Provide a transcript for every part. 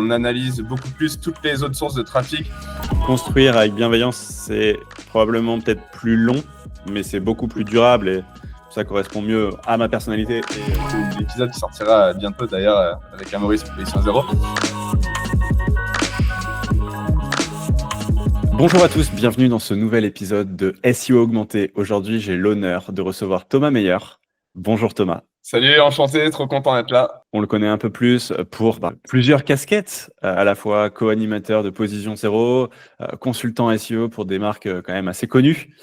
on analyse beaucoup plus toutes les autres sources de trafic. Construire avec bienveillance, c'est probablement peut-être plus long, mais c'est beaucoup plus durable et ça correspond mieux à ma personnalité. Et l'épisode qui sortira bientôt d'ailleurs avec Amaury sur Position Zéro. Bonjour à tous, bienvenue dans ce nouvel épisode de SEO Augmenté. Aujourd'hui, j'ai l'honneur de recevoir Thomas Meyer. Bonjour Thomas. Salut, enchanté, trop content d'être là. On le connaît un peu plus pour plusieurs casquettes, à la fois co-animateur de Position Zéro, consultant SEO pour des marques quand même assez connues.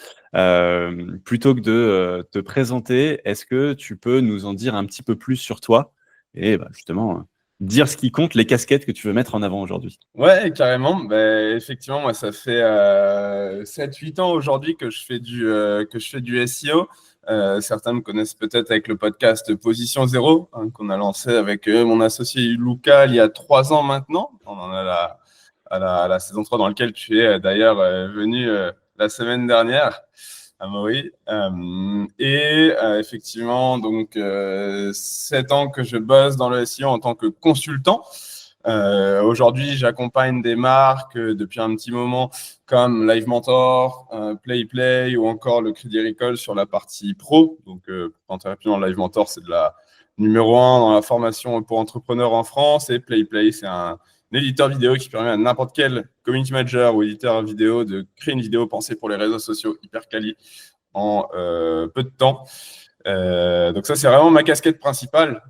Plutôt que de te présenter, est-ce que tu peux nous en dire un petit peu plus sur toi et justement dire ce qui compte, les casquettes que tu veux mettre en avant aujourd'hui? Ouais, carrément. Effectivement, moi, ça fait 7-8 ans aujourd'hui que je fais du SEO. Certains me connaissent peut-être avec le podcast Position Zéro, qu'on a lancé avec mon associé Lucas il y a 3 ans maintenant. On en a à la saison 3 dans laquelle tu es d'ailleurs venu la semaine dernière, Amaury. Effectivement, donc 7 ans que je bosse dans le SEO en tant que consultant. Aujourd'hui, j'accompagne des marques depuis un petit moment comme Live Mentor, PlayPlay ou encore le Crédit Agricole sur la partie pro. Donc, pour entrer rapidement, Live Mentor, c'est de la numéro 1 dans la formation pour entrepreneurs en France. Et PlayPlay, c'est un éditeur vidéo qui permet à n'importe quel community manager ou éditeur vidéo de créer une vidéo pensée pour les réseaux sociaux hyper quali en peu de temps. Donc ça, c'est vraiment ma casquette principale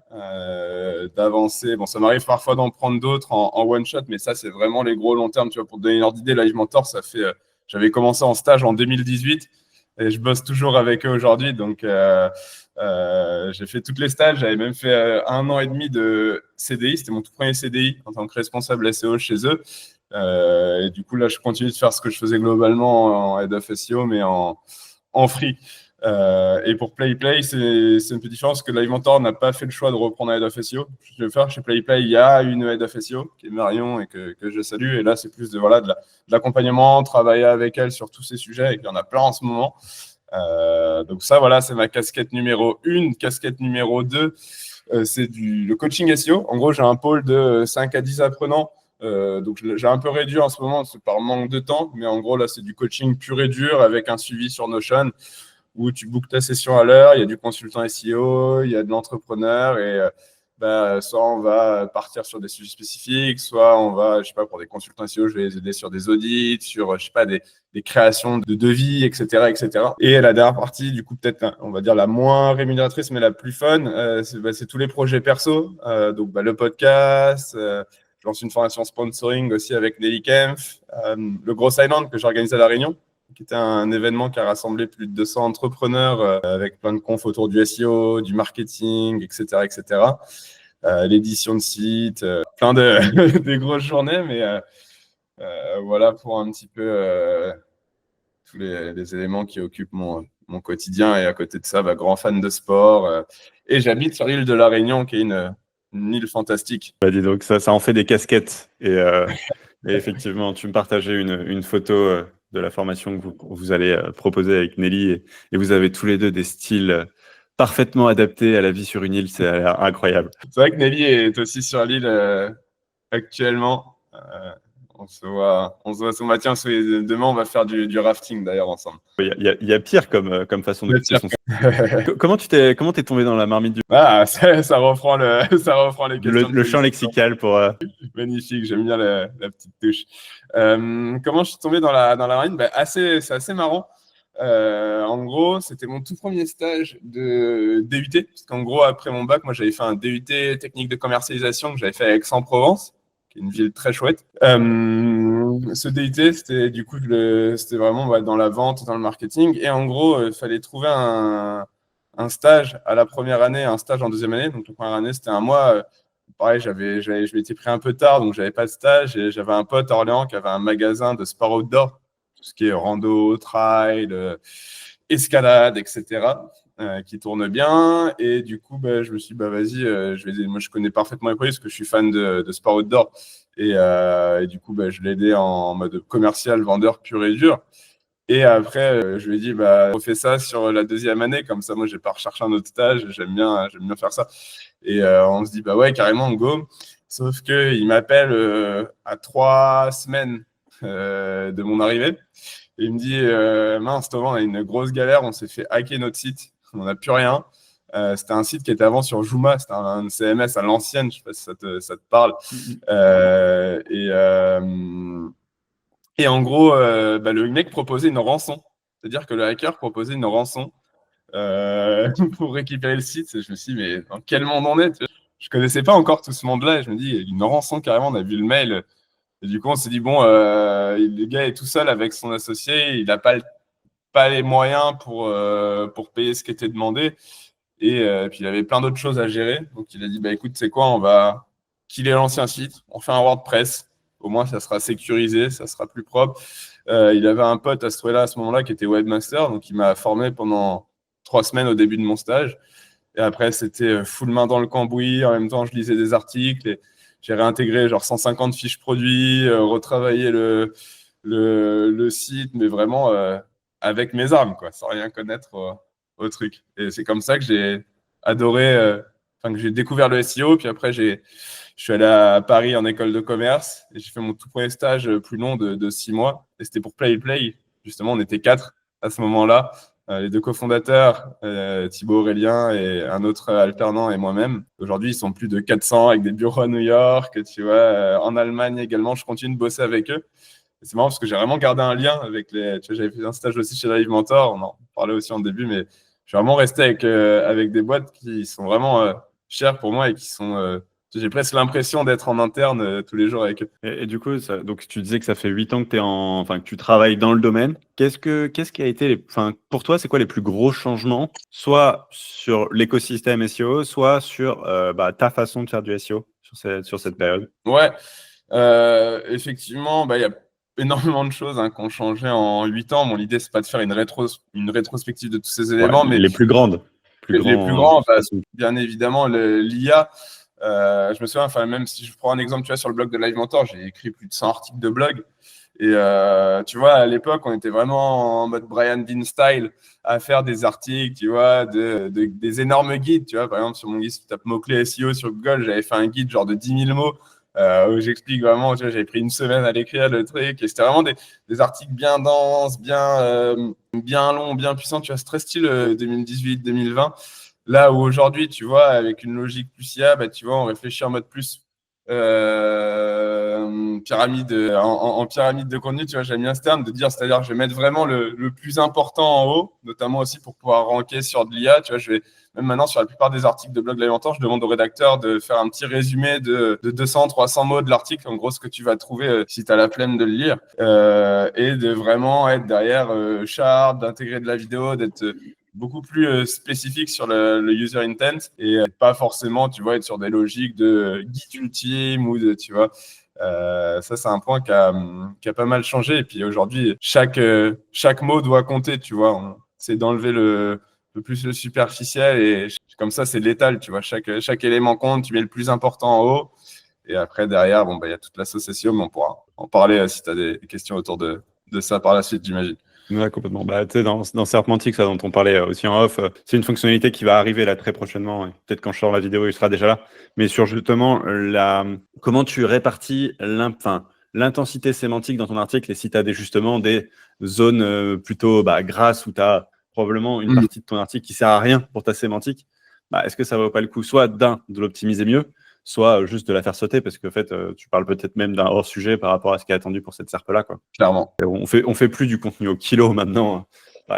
d'avancer. Bon, ça m'arrive parfois d'en prendre d'autres en one shot, mais ça, c'est vraiment les gros long terme. Tu vois, pour te donner une ordre d'idée, Live Mentor, ça fait, j'avais commencé en stage en 2018 et je bosse toujours avec eux aujourd'hui. Donc, j'ai fait toutes les stages. J'avais même fait 1 an et demi de CDI. C'était mon tout premier CDI en tant que responsable SEO chez eux. Et du coup, là, je continue de faire ce que je faisais globalement en Head of SEO, mais en free. Et pour PlayPlay, c'est un peu différent parce que Live Mentor n'a pas fait le choix de reprendre un Head of SEO. Je vais faire chez PlayPlay, il y a une Head of SEO qui est Marion et que je salue. Et là, c'est plus de l'accompagnement, travailler avec elle sur tous ces sujets et qu'il y en a plein en ce moment. Donc ça, voilà, c'est ma casquette numéro 1. Casquette numéro 2, c'est le coaching SEO. En gros, j'ai un pôle de 5 à 10 apprenants. Donc j'ai un peu réduit en ce moment par manque de temps. Mais en gros, là, c'est du coaching pur et dur avec un suivi sur Notion, où tu bookes ta session à l'heure, il y a du consultant SEO, il y a de l'entrepreneur et soit on va partir sur des sujets spécifiques, soit on va, je sais pas, pour des consultants SEO, je vais les aider sur des audits, sur, je sais pas, des créations de devis, etc., etc. Et la dernière partie, du coup, peut-être, on va dire la moins rémunératrice, mais la plus fun, c'est tous les projets perso. Donc, le podcast, je lance une formation sponsoring aussi avec Nelly Kempf, le Gros Island que j'organise à La Réunion, qui était un événement qui a rassemblé plus de 200 entrepreneurs avec plein de confs autour du SEO, du marketing, etc., etc. L'édition de site, plein des grosses journées, mais voilà pour un petit peu tous les éléments qui occupent mon quotidien. Et à côté de ça, grand fan de sport. Et j'habite sur l'île de La Réunion, qui est une île fantastique. Dis donc, ça en fait des casquettes. Et effectivement, tu me partageais une photo de la formation que vous allez proposer avec Nelly et vous avez tous les deux des styles parfaitement adaptés à la vie sur une île. C'est incroyable. C'est vrai que Nelly est aussi sur l'île actuellement. On se voit ce matin. Demain, on va faire du rafting d'ailleurs ensemble. Il y a pire comme façon d'occuper son. Comment t'es tombé dans la marmite du. Ça reprend les questions. Le champ lexical pour. Magnifique, j'aime bien la petite touche. Comment je suis tombé dans la marine? C'est assez marrant. En gros, c'était mon tout premier stage de DUT, parce qu'en gros, après mon bac, moi, j'avais fait un DUT technique de commercialisation que j'avais fait à Aix-en-Provence, qui est une ville très chouette. Ce DUT, c'était du coup, c'était vraiment dans la vente, dans le marketing, et en gros, il fallait trouver un stage à la première année, un stage en deuxième année. Donc, la première année, c'était 1 mois. Pareil, je m'étais pris un peu tard, donc j'avais pas de stage, et j'avais un pote à Orléans qui avait un magasin de sport outdoor, tout ce qui est rando, trail, escalade, etc., qui tourne bien. Et du coup, je me suis dit, vas-y, moi, je connais parfaitement les produits parce que je suis fan de sport outdoor. Et du coup, je l'ai aidé en mode commercial, vendeur pur et dur. Et après, je lui ai dit, on fait ça sur la deuxième année, comme ça, moi, je vais pas rechercher un autre stage, j'aime bien faire ça. Et on se dit, ouais, carrément, go. Sauf qu'il m'appelle à 3 semaines de mon arrivée. Et il me dit mince, Thomas, on a une grosse galère, on s'est fait hacker notre site, on n'a plus rien. C'était un site qui était avant sur Jooma, c'était un CMS à l'ancienne, je ne sais pas si ça te parle. Et en gros, le mec proposait une rançon. C'est-à-dire que le hacker proposait une rançon pour récupérer le site. Et je me suis dit, mais dans quel monde on est? Je connaissais pas encore tout ce monde-là. Et je me dis, une rançon carrément, on a vu le mail. Et du coup, on s'est dit, bon, le gars est tout seul avec son associé, il n'a pas les moyens pour payer ce qui était demandé. Et puis, il avait plein d'autres choses à gérer. Donc, il a dit, bah, écoute, c'est quoi, on va killer l'ancien site, on fait un WordPress. Au moins, ça sera sécurisé, ça sera plus propre. Il avait un pote à ce moment-là qui était webmaster, donc il m'a formé pendant 3 semaines au début de mon stage. Et après, c'était full main dans le cambouis. En même temps, je lisais des articles et j'ai réintégré genre 150 fiches produits, retravaillé le site, mais vraiment avec mes armes, quoi, sans rien connaître au truc. Et c'est comme ça que j'ai adoré, que j'ai découvert le SEO. Puis après, je suis allé à Paris en école de commerce et j'ai fait mon tout premier stage plus long de 6 mois. Et c'était pour Play Play. Justement, on était 4 à ce moment-là. Les 2 cofondateurs, Thibaut Aurélien et un autre alternant et moi-même. Aujourd'hui, ils sont plus de 400 avec des bureaux à New York, tu vois, en Allemagne également. Je continue de bosser avec eux. Et c'est marrant parce que j'ai vraiment gardé un lien avec les. Tu vois, j'avais fait un stage aussi chez Live Mentor. On en parlait aussi en début, mais je suis vraiment resté avec des boîtes qui sont vraiment chères pour moi et qui sont. J'ai presque l'impression d'être en interne tous les jours avec eux. Et du coup, donc tu disais que ça fait 8 ans que tu travailles dans le domaine. Qu'est-ce qui a été pour toi, c'est quoi les plus gros changements, soit sur l'écosystème SEO, soit sur ta façon de faire du SEO sur cette période? Ouais, effectivement, il y a énormément de choses qui ont changé en 8 ans. Bon, l'idée, c'est pas de faire une rétrospective de tous ces éléments, mais les plus grandes. les plus grands, bien évidemment, l'IA. Je me souviens, même si je prends un exemple, tu vois, sur le blog de Live Mentor, j'ai écrit plus de 100 articles de blog. Et tu vois, à l'époque, on était vraiment en mode Brian Dean style à faire des articles, tu vois, des énormes guides. Tu vois, par exemple, sur mon guide, si tu tapes mots-clés SEO sur Google, j'avais fait un guide genre de 10 000 mots où j'explique vraiment, tu vois, j'avais pris une semaine à l'écrire le truc. Et c'était vraiment des articles bien denses, bien longs, bien puissants. Tu vois, c'est très style 2018-2020. Là où aujourd'hui, tu vois, avec une logique plus IA, tu vois, on réfléchit en mode plus pyramide, en pyramide de contenu, tu vois, j'ai mis un terme de dire, c'est-à-dire je vais mettre vraiment le plus important en haut, notamment aussi pour pouvoir ranker sur de l'IA, tu vois, même maintenant sur la plupart des articles de blog Live, je demande au rédacteur de faire un petit résumé de 200, 300 mots de l'article, en gros ce que tu vas trouver si tu as la flemme de le lire, et de vraiment être derrière sharp, d'intégrer de la vidéo, d'être beaucoup plus spécifique sur le user intent et pas forcément, tu vois, être sur des logiques de guide ultime ou de, tu vois. Ça, c'est un point qui a pas mal changé. Et puis aujourd'hui, chaque mot doit compter, tu vois. C'est d'enlever le plus le superficiel et comme ça, c'est létal, tu vois. Chaque élément compte, tu mets le plus important en haut. Et après, derrière, il y a toute l'association, mais on pourra en parler si tu as des questions autour de ça par la suite, j'imagine. Ouais, complètement. Tu sais, dans Serpentix, ça dont on parlait aussi en off, c'est une fonctionnalité qui va arriver là très prochainement. Peut-être quand je sors la vidéo, il sera déjà là. Mais sur justement comment tu répartis l'intensité sémantique dans ton article et si tu as justement des zones plutôt grasses où tu as probablement une partie de ton article qui sert à rien pour ta sémantique, est-ce que ça vaut pas le coup soit de l'optimiser mieux, soit juste de la faire sauter parce qu'en fait, tu parles peut-être même d'un hors-sujet par rapport à ce qui est attendu pour cette SERP-là, quoi. Clairement. On fait plus du contenu au kilo maintenant.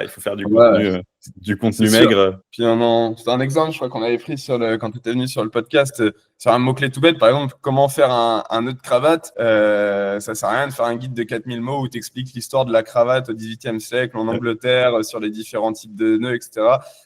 Il faut faire du contenu maigre. Puis c'est un exemple, je crois qu'on avait pris quand tu étais venu sur le podcast, sur un mot-clé tout bête, par exemple, comment faire un nœud de cravate. Ça sert à rien de faire un guide de 4000 mots où tu expliques l'histoire de la cravate au XVIIIe siècle en Angleterre, sur les différents types de nœuds, etc.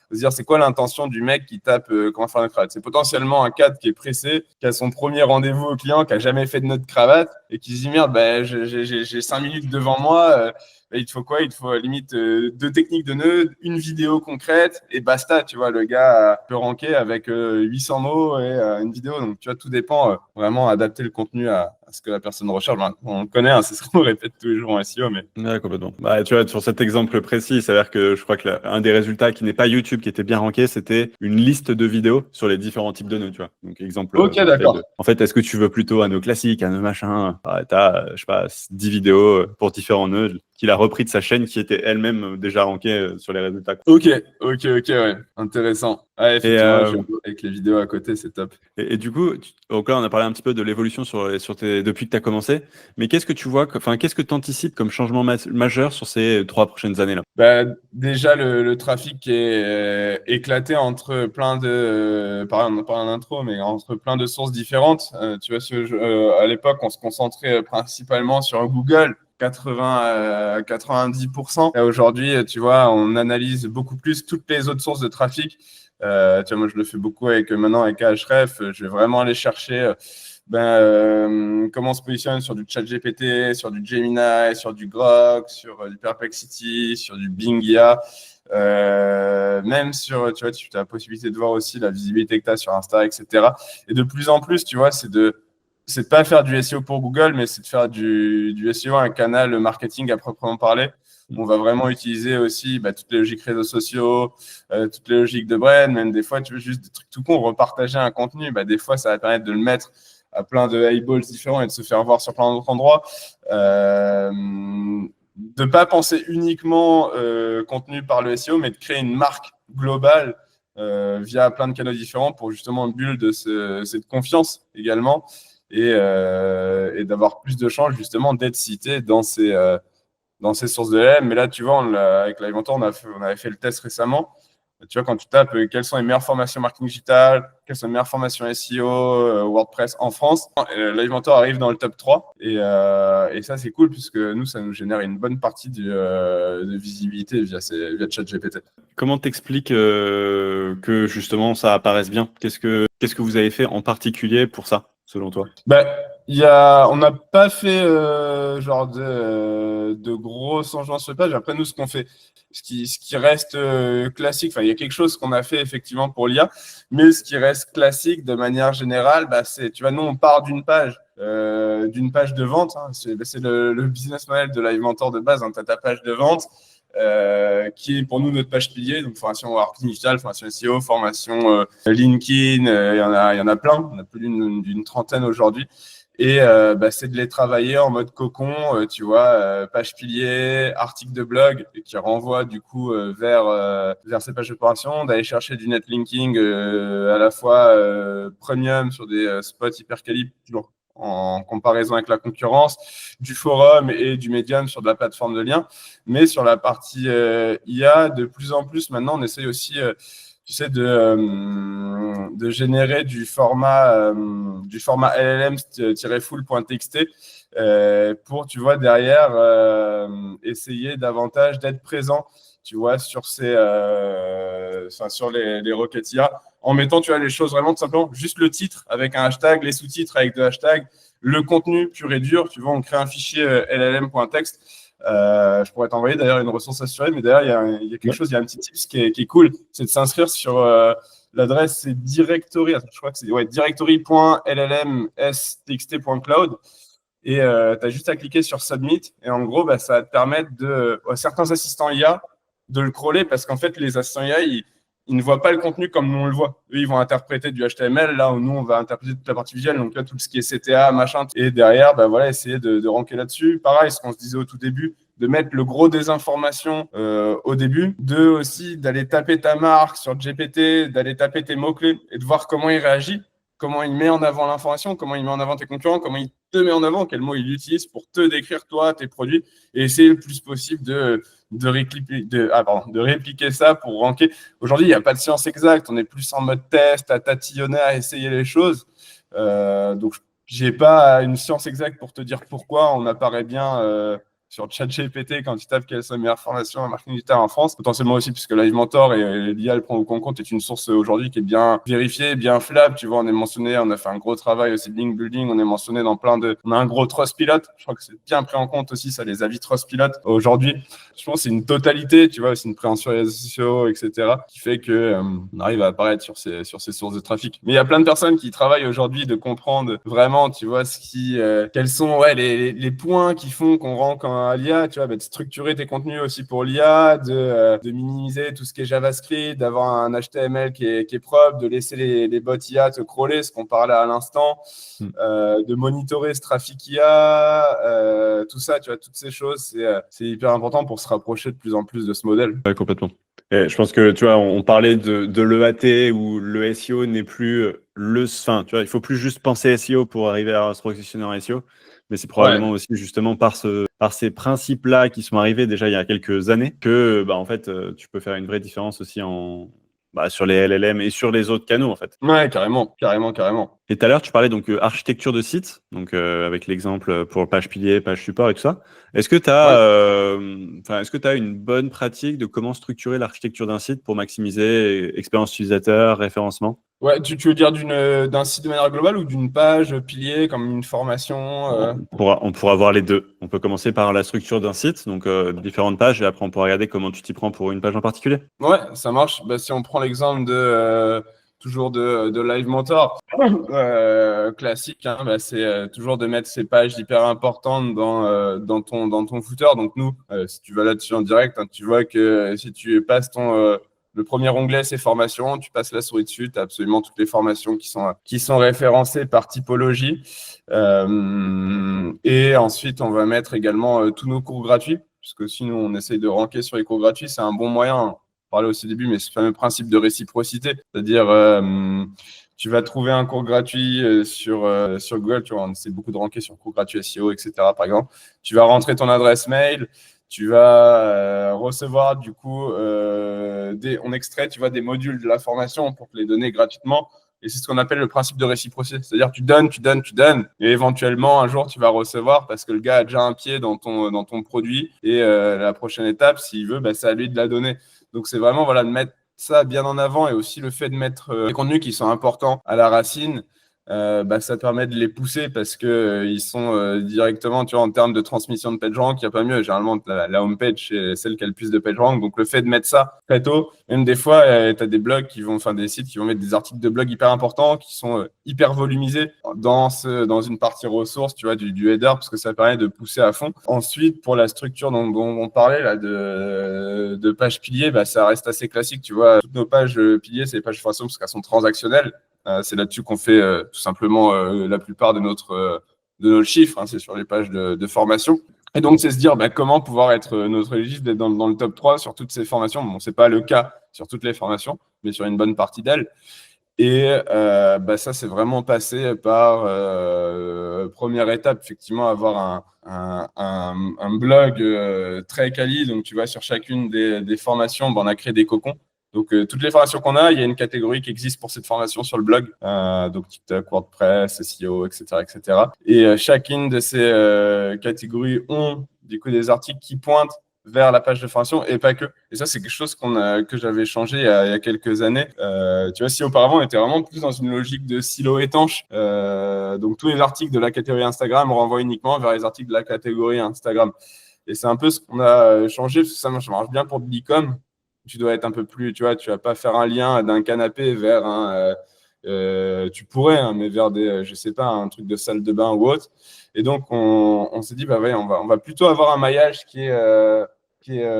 Faut se dire, c'est quoi l'intention du mec qui tape comment faire un nœud de cravate? C'est potentiellement un cadre qui est pressé, qui a son premier rendez-vous au client, qui a jamais fait de nœud de cravate et qui se dit, merde, j'ai 5 minutes devant moi. Il te faut quoi? Il te faut limite 2 techniques de nœuds, une vidéo concrète et basta. Tu vois, le gars peut ranker avec 800 mots et une vidéo. Donc, tu vois, tout dépend. Vraiment, adapter le contenu à ce que la personne recherche. Ben, on le connaît, hein, c'est ce qu'on répète tous les jours en SEO. Mais... Ouais, complètement. Bah, tu vois, sur cet exemple précis, il s'avère que je crois que un des résultats qui n'est pas YouTube, qui était bien ranké, c'était une liste de vidéos sur les différents types de nœuds, tu vois. Donc, exemple, Ok, d'accord. en fait, est-ce que tu veux plutôt un nœud classique, un nœud machin? T'as, je sais pas, 10 vidéos pour différents nœuds qu'il a repris de sa chaîne qui était elle-même déjà rankée sur les résultats. Ok, ouais. Intéressant. Ouais, Et, effectivement, avec les vidéos à côté, c'est top. et du coup, donc là, on a parlé un petit peu de l'évolution depuis que tu as commencé. Mais qu'est-ce que tu vois, enfin, qu'est-ce que tu anticipes comme changement majeur sur ces 3 prochaines années-là? Bah, déjà, le trafic est éclaté entre plein de, pas en intro, mais entre plein de sources différentes. Tu vois, à l'époque, on se concentrait principalement sur Google. 80 à 90%. Et aujourd'hui, tu vois, on analyse beaucoup plus toutes les autres sources de trafic. Tu vois, moi, je le fais beaucoup maintenant avec Ahref. Je vais vraiment aller chercher comment on se positionne sur du ChatGPT, sur du Gemini, sur du Grok, sur du Perplexity, sur du Bing IA. Même sur, tu vois, tu as la possibilité de voir aussi la visibilité que tu as sur Insta, etc. Et de plus en plus, tu vois, c'est de pas faire du SEO pour Google, mais c'est de faire du SEO, un canal marketing à proprement parler. On va vraiment utiliser aussi toutes les logiques réseaux sociaux, toutes les logiques de brand, même des fois, tu veux juste des trucs tout con, repartager un contenu, des fois, ça va permettre de le mettre à plein de eyeballs différents et de se faire voir sur plein d'autres endroits. De ne pas penser uniquement contenu par le SEO, mais de créer une marque globale via plein de canaux différents pour justement build de cette confiance également et d'avoir plus de chances justement d'être cité dans ces sources de LLM. Mais là, tu vois, avec Livementor, on avait fait le test récemment. Tu vois, quand tu tapes quelles sont les meilleures formations marketing digital, quelles sont les meilleures formations SEO, WordPress en France, Livementor arrive dans le top 3. Et ça, c'est cool puisque nous, ça nous génère une bonne partie de visibilité via ChatGPT. Comment t'expliques que justement ça apparaisse bien? Qu'est-ce que vous avez fait en particulier pour ça, selon toi? On n'a pas fait genre de gros changements sur le page. Après, nous, ce qu'on fait, ce qui reste classique, il y a quelque chose qu'on a fait effectivement pour l'IA, mais ce qui reste classique de manière générale, c'est, tu vois, nous, on part d'une page de vente. Hein. C'est le business model de Livementor de base. Hein. Tu as ta page de vente. Qui est pour nous notre page pilier, donc formation marketing digital, formation SEO, formation LinkedIn, il y en a plein, on a plus d'une trentaine aujourd'hui. Et c'est de les travailler en mode cocon, tu vois, page pilier, article de blog qui renvoie du coup vers ces pages d'opération, d'aller chercher du netlinking à la fois premium sur des spots hyper quali, toujours en comparaison avec la concurrence, du forum et du médium sur de la plateforme de lien. Mais sur la partie IA, de plus en plus, maintenant, on essaye aussi tu sais, de générer du format LLM-full.txt pour, tu vois, derrière, essayer davantage d'être présent, tu vois, sur sur les requêtes IA, en mettant, tu vois, les choses vraiment tout simplement, juste le titre avec un hashtag, les sous-titres avec deux hashtags, le contenu pur et dur, tu vois, on crée un fichier LLM.txt. Je pourrais t'envoyer d'ailleurs une ressource assurée, mais d'ailleurs, il y a quelque chose, il y a un petit tips qui est cool, c'est de s'inscrire sur l'adresse, c'est directory, je crois que c'est directory.llmstxt.cloud. Et tu as juste à cliquer sur Submit. Et en gros, ça va te permettre certains assistants IA de le crawler parce qu'en fait, les assistants IA, ils ne voient pas le contenu comme nous on le voit. Eux, ils vont interpréter du HTML, là où nous, on va interpréter toute la partie visuelle, donc là, tout ce qui est CTA, machin. Et derrière, essayer de ranker là-dessus. Pareil, ce qu'on se disait au tout début, de mettre le gros des informations au début, aussi d'aller taper ta marque sur GPT, d'aller taper tes mots-clés et de voir comment il réagit, comment il met en avant l'information, comment il met en avant tes concurrents, comment il te met en avant, quel mot il utilise pour te décrire toi, tes produits, et essayer le plus possible de répliquer ça pour ranker. Aujourd'hui, il n'y a pas de science exacte, on est plus en mode test, à tatillonner, à essayer les choses. Donc, je n'ai pas une science exacte pour te dire pourquoi on apparaît bien sur ChatGPT quand tu tapes quelles sont les meilleures formations en marketing digital en France, potentiellement aussi puisque Live Mentor et l'IA le prend au compte est une source aujourd'hui qui est bien vérifiée, bien fiable. Tu vois, on est mentionné, on a fait un gros travail aussi de link building, on est mentionné dans on a un gros Trustpilot. Je crois que c'est bien pris en compte aussi ça, les avis Trustpilot aujourd'hui. Je pense que c'est une totalité, tu vois, c'est une préhension sur les réseaux sociaux, etc., qui fait que on arrive à apparaître sur ces sources de trafic. Mais il y a plein de personnes qui travaillent aujourd'hui de comprendre vraiment, tu vois, quels sont les points qui font qu'on rank à l'IA, tu vois, de structurer tes contenus aussi pour l'IA, de minimiser tout ce qui est JavaScript, d'avoir un HTML qui est propre, de laisser les bots IA te crawler, ce qu'on parlait à l'instant, de monitorer ce trafic IA, tout ça, tu vois, toutes ces choses, c'est hyper important pour se rapprocher de plus en plus de ce modèle. Ouais, complètement. Et je pense que, tu vois, on parlait de l'EAT où le SEO n'est plus enfin, tu vois, il faut plus juste penser SEO pour arriver à se positionner en SEO, mais c'est probablement aussi justement par ces principes-là qui sont arrivés déjà il y a quelques années que, en fait, tu peux faire une vraie différence aussi sur les LLM et sur les autres canaux, en fait. Ouais, carrément. Et tout à l'heure, tu parlais donc architecture de site, donc avec l'exemple pour page pilier, page support et tout ça. Est-ce que tu as une bonne pratique de comment structurer l'architecture d'un site pour maximiser expérience utilisateur, référencement? Ouais, tu veux dire d'un site de manière globale ou d'une page pilier comme une formation On pourra voir les deux. On peut commencer par la structure d'un site, donc différentes pages, et après on pourra regarder comment tu t'y prends pour une page en particulier. Ouais, ça marche. Si on prend l'exemple toujours de Live Mentor, classique, hein, c'est toujours de mettre ces pages hyper importantes dans ton footer. Donc nous, si tu vas là-dessus en direct, hein, tu vois que si tu passes le premier onglet, c'est formations, tu passes la souris dessus, tu as absolument toutes les formations qui sont référencées par typologie. Et ensuite, on va mettre également tous nos cours gratuits, puisque si nous, on essaye de ranker sur les cours gratuits, c'est un bon moyen. On parlait aussi au début, mais ce fameux principe de réciprocité, c'est-à-dire tu vas trouver un cours gratuit sur Google, tu vois, on essaie beaucoup de ranker sur cours gratuits SEO, etc. Par exemple, tu vas rentrer ton adresse mail, tu vas recevoir du coup on extrait, tu vois, des modules de la formation pour te les donner gratuitement. Et c'est ce qu'on appelle le principe de réciprocité. C'est-à-dire tu donnes, et éventuellement un jour tu vas recevoir parce que le gars a déjà un pied dans ton produit. Et la prochaine étape, s'il veut, c'est à lui de la donner. Donc c'est vraiment de mettre ça bien en avant et aussi le fait de mettre des contenus qui sont importants à la racine. Ça te permet de les pousser parce que ils sont directement, tu vois, en termes de transmission de PageRank, il n'y a pas mieux. Généralement, la homepage, c'est celle qui a le plus de PageRank. Donc, le fait de mettre ça très tôt, même des fois, tu as des blogs des sites qui vont mettre des articles de blog hyper importants, qui sont hyper volumisés dans une partie ressources, tu vois, du header, parce que ça permet de pousser à fond. Ensuite, pour la structure dont on parlait, là, de pages piliers, ça reste assez classique, tu vois. Toutes nos pages piliers, c'est les pages de formation parce qu'elles sont transactionnelles. C'est là-dessus qu'on fait tout simplement la plupart de notre chiffre, hein, c'est sur les pages de formation. Et donc, c'est se dire comment pouvoir être notre éligible, d'être dans le top 3 sur toutes ces formations. Bon, ce n'est pas le cas sur toutes les formations, mais sur une bonne partie d'elles. Et ça, c'est vraiment passé par première étape, effectivement, avoir un blog très quali. Donc, tu vois, sur chacune des formations, on a créé des cocons. Donc, toutes les formations qu'on a, il y a une catégorie qui existe pour cette formation sur le blog. Donc, TikTok, WordPress, SEO, etc., etc. Et chacune de ces catégories ont du coup des articles qui pointent vers la page de formation et pas que. Et ça, c'est quelque chose que j'avais changé il y a quelques années. Tu vois, si auparavant, on était vraiment plus dans une logique de silo étanche. Donc, tous les articles de la catégorie Instagram renvoient uniquement vers les articles de la catégorie Instagram. Et c'est un peu ce qu'on a changé, parce que ça marche bien pour de l'e-com. Tu dois être un peu plus, tu vois, tu vas pas faire un lien d'un canapé vers tu pourrais, hein, mais vers je sais pas, un truc de salle de bain ou autre. Et donc, on s'est dit, on va plutôt avoir un maillage qui est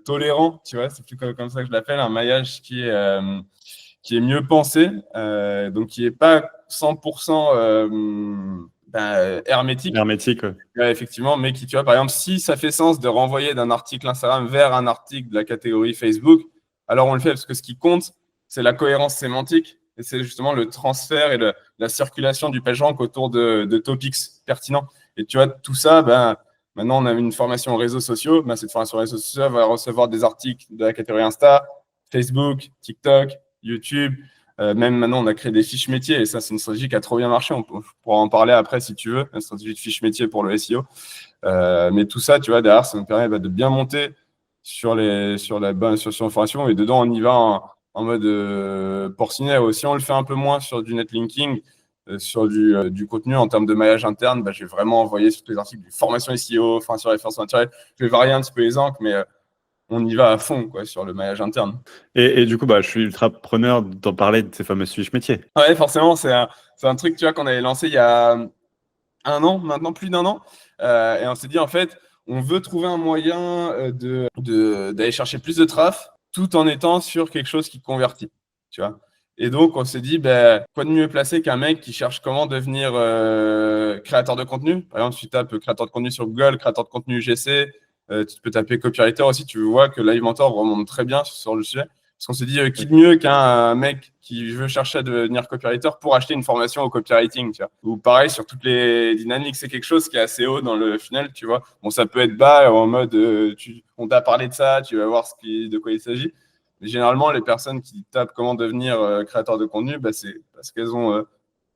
tolérant, tu vois, c'est plus comme ça que je l'appelle, un maillage qui est mieux pensé, donc qui est pas 100% hermétique. Hermétique, ouais. Ouais, effectivement, mais qui, tu vois, par exemple, si ça fait sens de renvoyer d'un article Instagram vers un article de la catégorie Facebook, alors on le fait parce que ce qui compte, c'est la cohérence sémantique et c'est justement le transfert et la circulation du PageRank autour de topics pertinents. Et tu vois, tout ça, maintenant, on a une formation réseaux sociaux. Cette formation réseaux sociaux va recevoir des articles de la catégorie Insta, Facebook, TikTok, YouTube, Même maintenant, on a créé des fiches métiers et ça, c'est une stratégie qui a trop bien marché. On pourra en parler après si tu veux, une stratégie de fiches métiers pour le SEO. Mais tout ça, tu vois, derrière, ça nous permet de bien monter sur l'information et dedans, on y va en mode porcinet. Aussi, on le fait un peu moins sur du netlinking, sur du contenu en termes de maillage interne. J'ai vraiment envoyé sur tous les articles du formation SEO, enfin sur référencement naturel. Je vais varier un petit peu les angles, mais on y va à fond quoi, sur le maillage interne. Et du coup, je suis ultra preneur d'en parler de ces fameuses fiches métiers. Ouais, forcément, c'est un truc tu vois, qu'on avait lancé il y a un an, maintenant plus d'1 an. Et on s'est dit, en fait, on veut trouver un moyen d'aller chercher plus de traf tout en étant sur quelque chose qui convertit. Tu vois. Et donc, on s'est dit, quoi de mieux placé qu'un mec qui cherche comment devenir créateur de contenu. Par exemple, tu tapes créateur de contenu sur Google, créateur de contenu UGC, tu peux taper copywriter aussi. Tu vois que Live Mentor remonte très bien sur le sujet. Parce qu'on s'est dit, qui de mieux qu'un mec qui veut chercher à devenir copywriter pour acheter une formation au copywriting, tu vois. Ou pareil, sur toutes les dynamiques, c'est quelque chose qui est assez haut dans le funnel, tu vois. Bon, ça peut être bas en mode, on t'a parlé de ça, tu vas voir de quoi il s'agit. Mais généralement, les personnes qui tapent comment devenir créateur de contenu, c'est parce qu'elles ont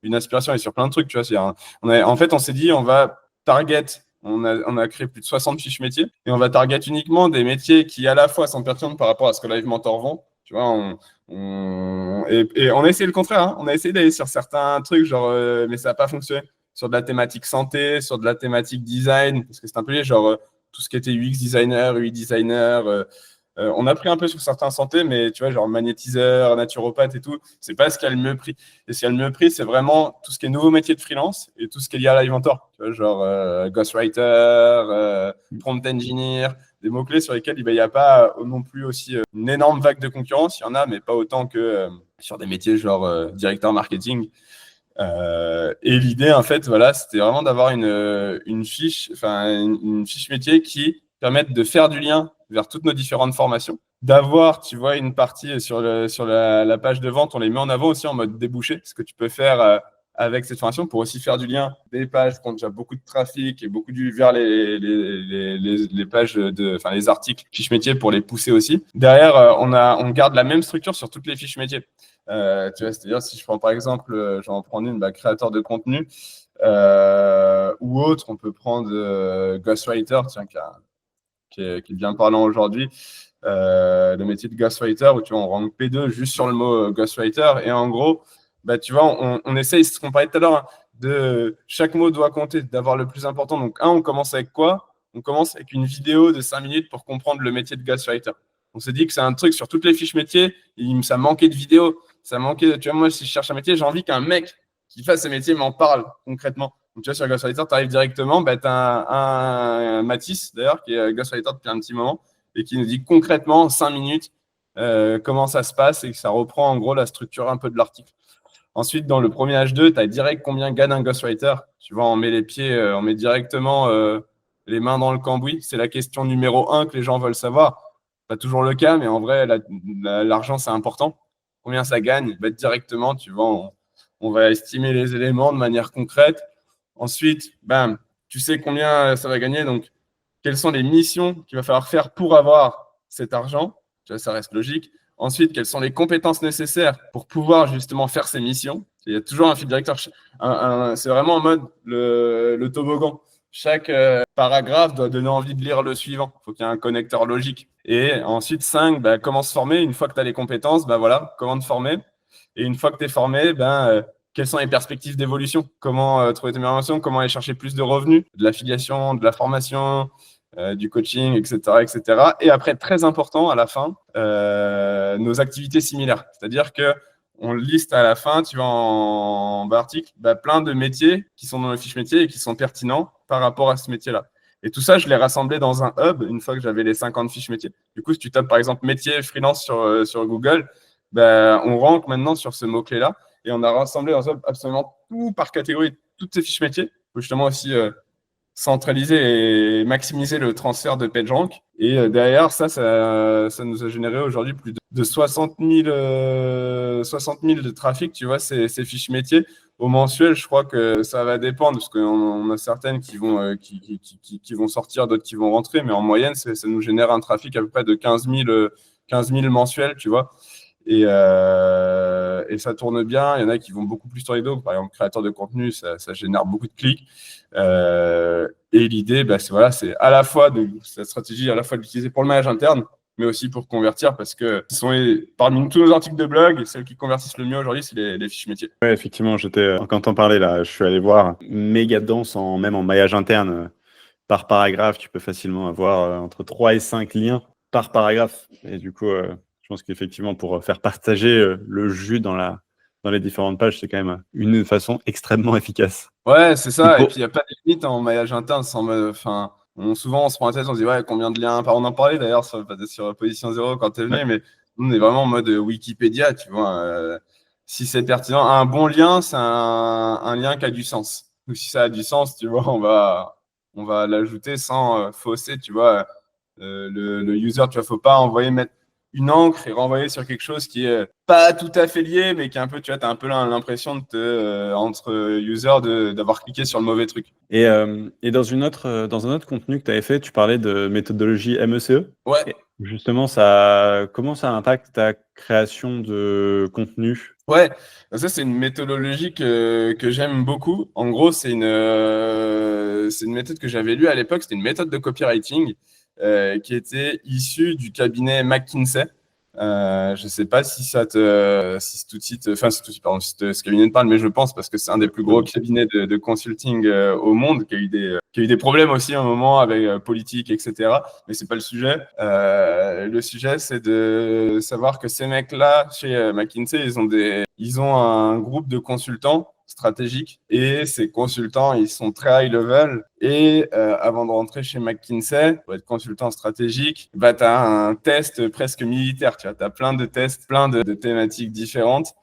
une aspiration et sur plein de trucs, tu vois. En fait, on s'est dit, on va target. On a créé plus de 60 fiches métiers et on va target uniquement des métiers qui à la fois sont pertinents par rapport à ce que Live Mentor vend. Tu vois, et on a essayé le contraire. Hein. On a essayé d'aller sur certains trucs, mais ça n'a pas fonctionné. Sur de la thématique santé, sur de la thématique design, parce que c'est un peu lié, tout ce qui était UX designer, UI designer. On a pris un peu sur certains santé, mais tu vois, genre magnétiseur, naturopathe et tout, c'est pas ce qui a le mieux pris. Et ce qui a le mieux pris, c'est vraiment tout ce qui est nouveau métier de freelance et tout ce qui est lié à Live Mentor. Tu vois, ghostwriter, prompt engineer, des mots-clés sur lesquels il n'y a pas non plus aussi une énorme vague de concurrence. Il y en a, mais pas autant que sur des métiers genre directeur marketing. Et l'idée, en fait, voilà, c'était vraiment d'avoir une fiche métier qui permette de faire du lien vers toutes nos différentes formations, d'avoir, tu vois, une partie sur la page de vente, on les met en avant aussi en mode débouché, ce que tu peux faire avec cette formation pour aussi faire du lien des pages qui ont déjà beaucoup de trafic et beaucoup vers les pages les articles fiches métiers pour les pousser aussi. Derrière, on garde la même structure sur toutes les fiches métiers. Tu vois, c'est-à-dire si je prends par exemple, j'en prends une, créateur de contenu ou autre, on peut prendre ghostwriter, tiens, qui est bien parlant aujourd'hui. Le métier de ghostwriter où tu vois, on rank P2 juste sur le mot ghostwriter et en gros, tu vois, on essaye, ce qu'on parlait tout à l'heure, hein, de chaque mot doit compter, d'avoir le plus important. Donc, on commence avec quoi? On commence avec une vidéo de 5 minutes pour comprendre le métier de ghostwriter. On s'est dit que c'est un truc sur toutes les fiches métiers, ça manquait de vidéos, ça manquait, tu vois, moi, si je cherche un métier, j'ai envie qu'un mec qui fasse ce métier m'en parle concrètement. Donc, tu vois, sur Ghostwriter, tu arrives directement, tu as un Mathis, d'ailleurs, qui est Ghostwriter depuis un petit moment, et qui nous dit concrètement, en 5 minutes, comment ça se passe, et que ça reprend en gros la structure un peu de l'article. Ensuite, dans le premier H2, tu as direct combien gagne un ghostwriter. Tu vois, on met les pieds, on met directement les mains dans le cambouis. C'est la question numéro 1 que les gens veulent savoir. Pas toujours le cas, mais en vrai, l'argent, c'est important. Combien ça gagne? Directement, tu vois, on va estimer les éléments de manière concrète. Ensuite, tu sais combien ça va gagner. Donc, quelles sont les missions qu'il va falloir faire pour avoir cet argent? Tu vois, ça reste logique. Ensuite, quelles sont les compétences nécessaires pour pouvoir justement faire ces missions? Il y a toujours un fil directeur. C'est vraiment en mode le toboggan. Chaque paragraphe doit donner envie de lire le suivant. Il faut qu'il y ait un connecteur logique. Et ensuite, 5, comment se former? Une fois que tu as les compétences, voilà, comment te former? Et une fois que tu es formé, quelles sont les perspectives d'évolution? Comment trouver tes meilleures formations? Comment aller chercher plus de revenus? De l'affiliation, de la formation, du coaching, etc., etc. Et après, très important à la fin, nos activités similaires. C'est-à-dire qu'on liste à la fin, tu vois, en bas article, plein de métiers qui sont dans le fiche métier et qui sont pertinents par rapport à ce métier-là. Et tout ça, je l'ai rassemblé dans un hub une fois que j'avais les 50 fiches métiers. Du coup, si tu tapes par exemple métier freelance sur Google, on rank maintenant sur ce mot-clé-là et on a rassemblé dans un hub absolument tout par catégorie, toutes ces fiches métiers, pour justement aussi centraliser et maximiser le transfert de PageRank. Et derrière, ça nous a généré aujourd'hui plus de 60 000 de trafic, tu vois, ces fiches métiers. Au mensuel, je crois que ça va dépendre, parce qu'on a certaines qui vont sortir, d'autres qui vont rentrer, mais en moyenne, ça nous génère un trafic à peu près de 15 000 mensuels, tu vois. Et ça tourne bien. Il y en a qui vont beaucoup plus sur les dos. Par exemple, créateur de contenu, ça génère beaucoup de clics. Et l'idée, c'est à la fois de cette stratégie, à la fois de l'utiliser pour le management interne, mais aussi pour convertir, parce que ce sont parmi tous nos articles de blog, celles qui convertissent le mieux aujourd'hui, c'est les fiches métiers. Ouais, effectivement, quand t'en parlais là, je suis allé voir méga dense même en maillage interne. Par paragraphe, tu peux facilement avoir entre 3 et 5 liens par paragraphe. Et du coup, je pense qu'effectivement, pour faire partager le jus dans les différentes pages, c'est quand même une façon extrêmement efficace. Ouais, c'est ça. Et puis, il n'y a pas de limite en maillage interne. Souvent, on se prend la tête, on se dit, ouais, combien de liens on en parlait d'ailleurs sur Position Zéro quand tu es venu, mais on est vraiment en mode Wikipédia, tu vois. Si c'est pertinent, un bon lien, c'est un lien qui a du sens. Donc, si ça a du sens, tu vois, on va l'ajouter sans fausser, tu vois. Le user, tu vois, faut pas mettre une encre et renvoyer sur quelque chose qui est pas tout à fait lié, mais qui est un peu, tu vois, t'as un peu l'impression entre users d'avoir cliqué sur le mauvais truc. Et dans un autre contenu que tu avais fait, tu parlais de méthodologie MECE. Ouais. Et justement, comment ça impacte ta création de contenu? Ouais, ça c'est une méthodologie que j'aime beaucoup. En gros, c'est une méthode que j'avais lue à l'époque. C'était une méthode de copywriting qui était issue du cabinet McKinsey. Je ne sais pas si si cet outil, pardon, si ce cabinet te parle, mais je pense parce que c'est un des plus gros cabinets de consulting au monde qui a eu des problèmes aussi à un moment avec politique, etc. Mais c'est pas le sujet. Le sujet, c'est de savoir que ces mecs-là, chez McKinsey, ils ont un groupe de consultants stratégiques et ces consultants, ils sont très high level et avant de rentrer chez McKinsey, pour être consultant stratégique, tu as un test presque militaire, tu as plein de tests, plein de thématiques différentes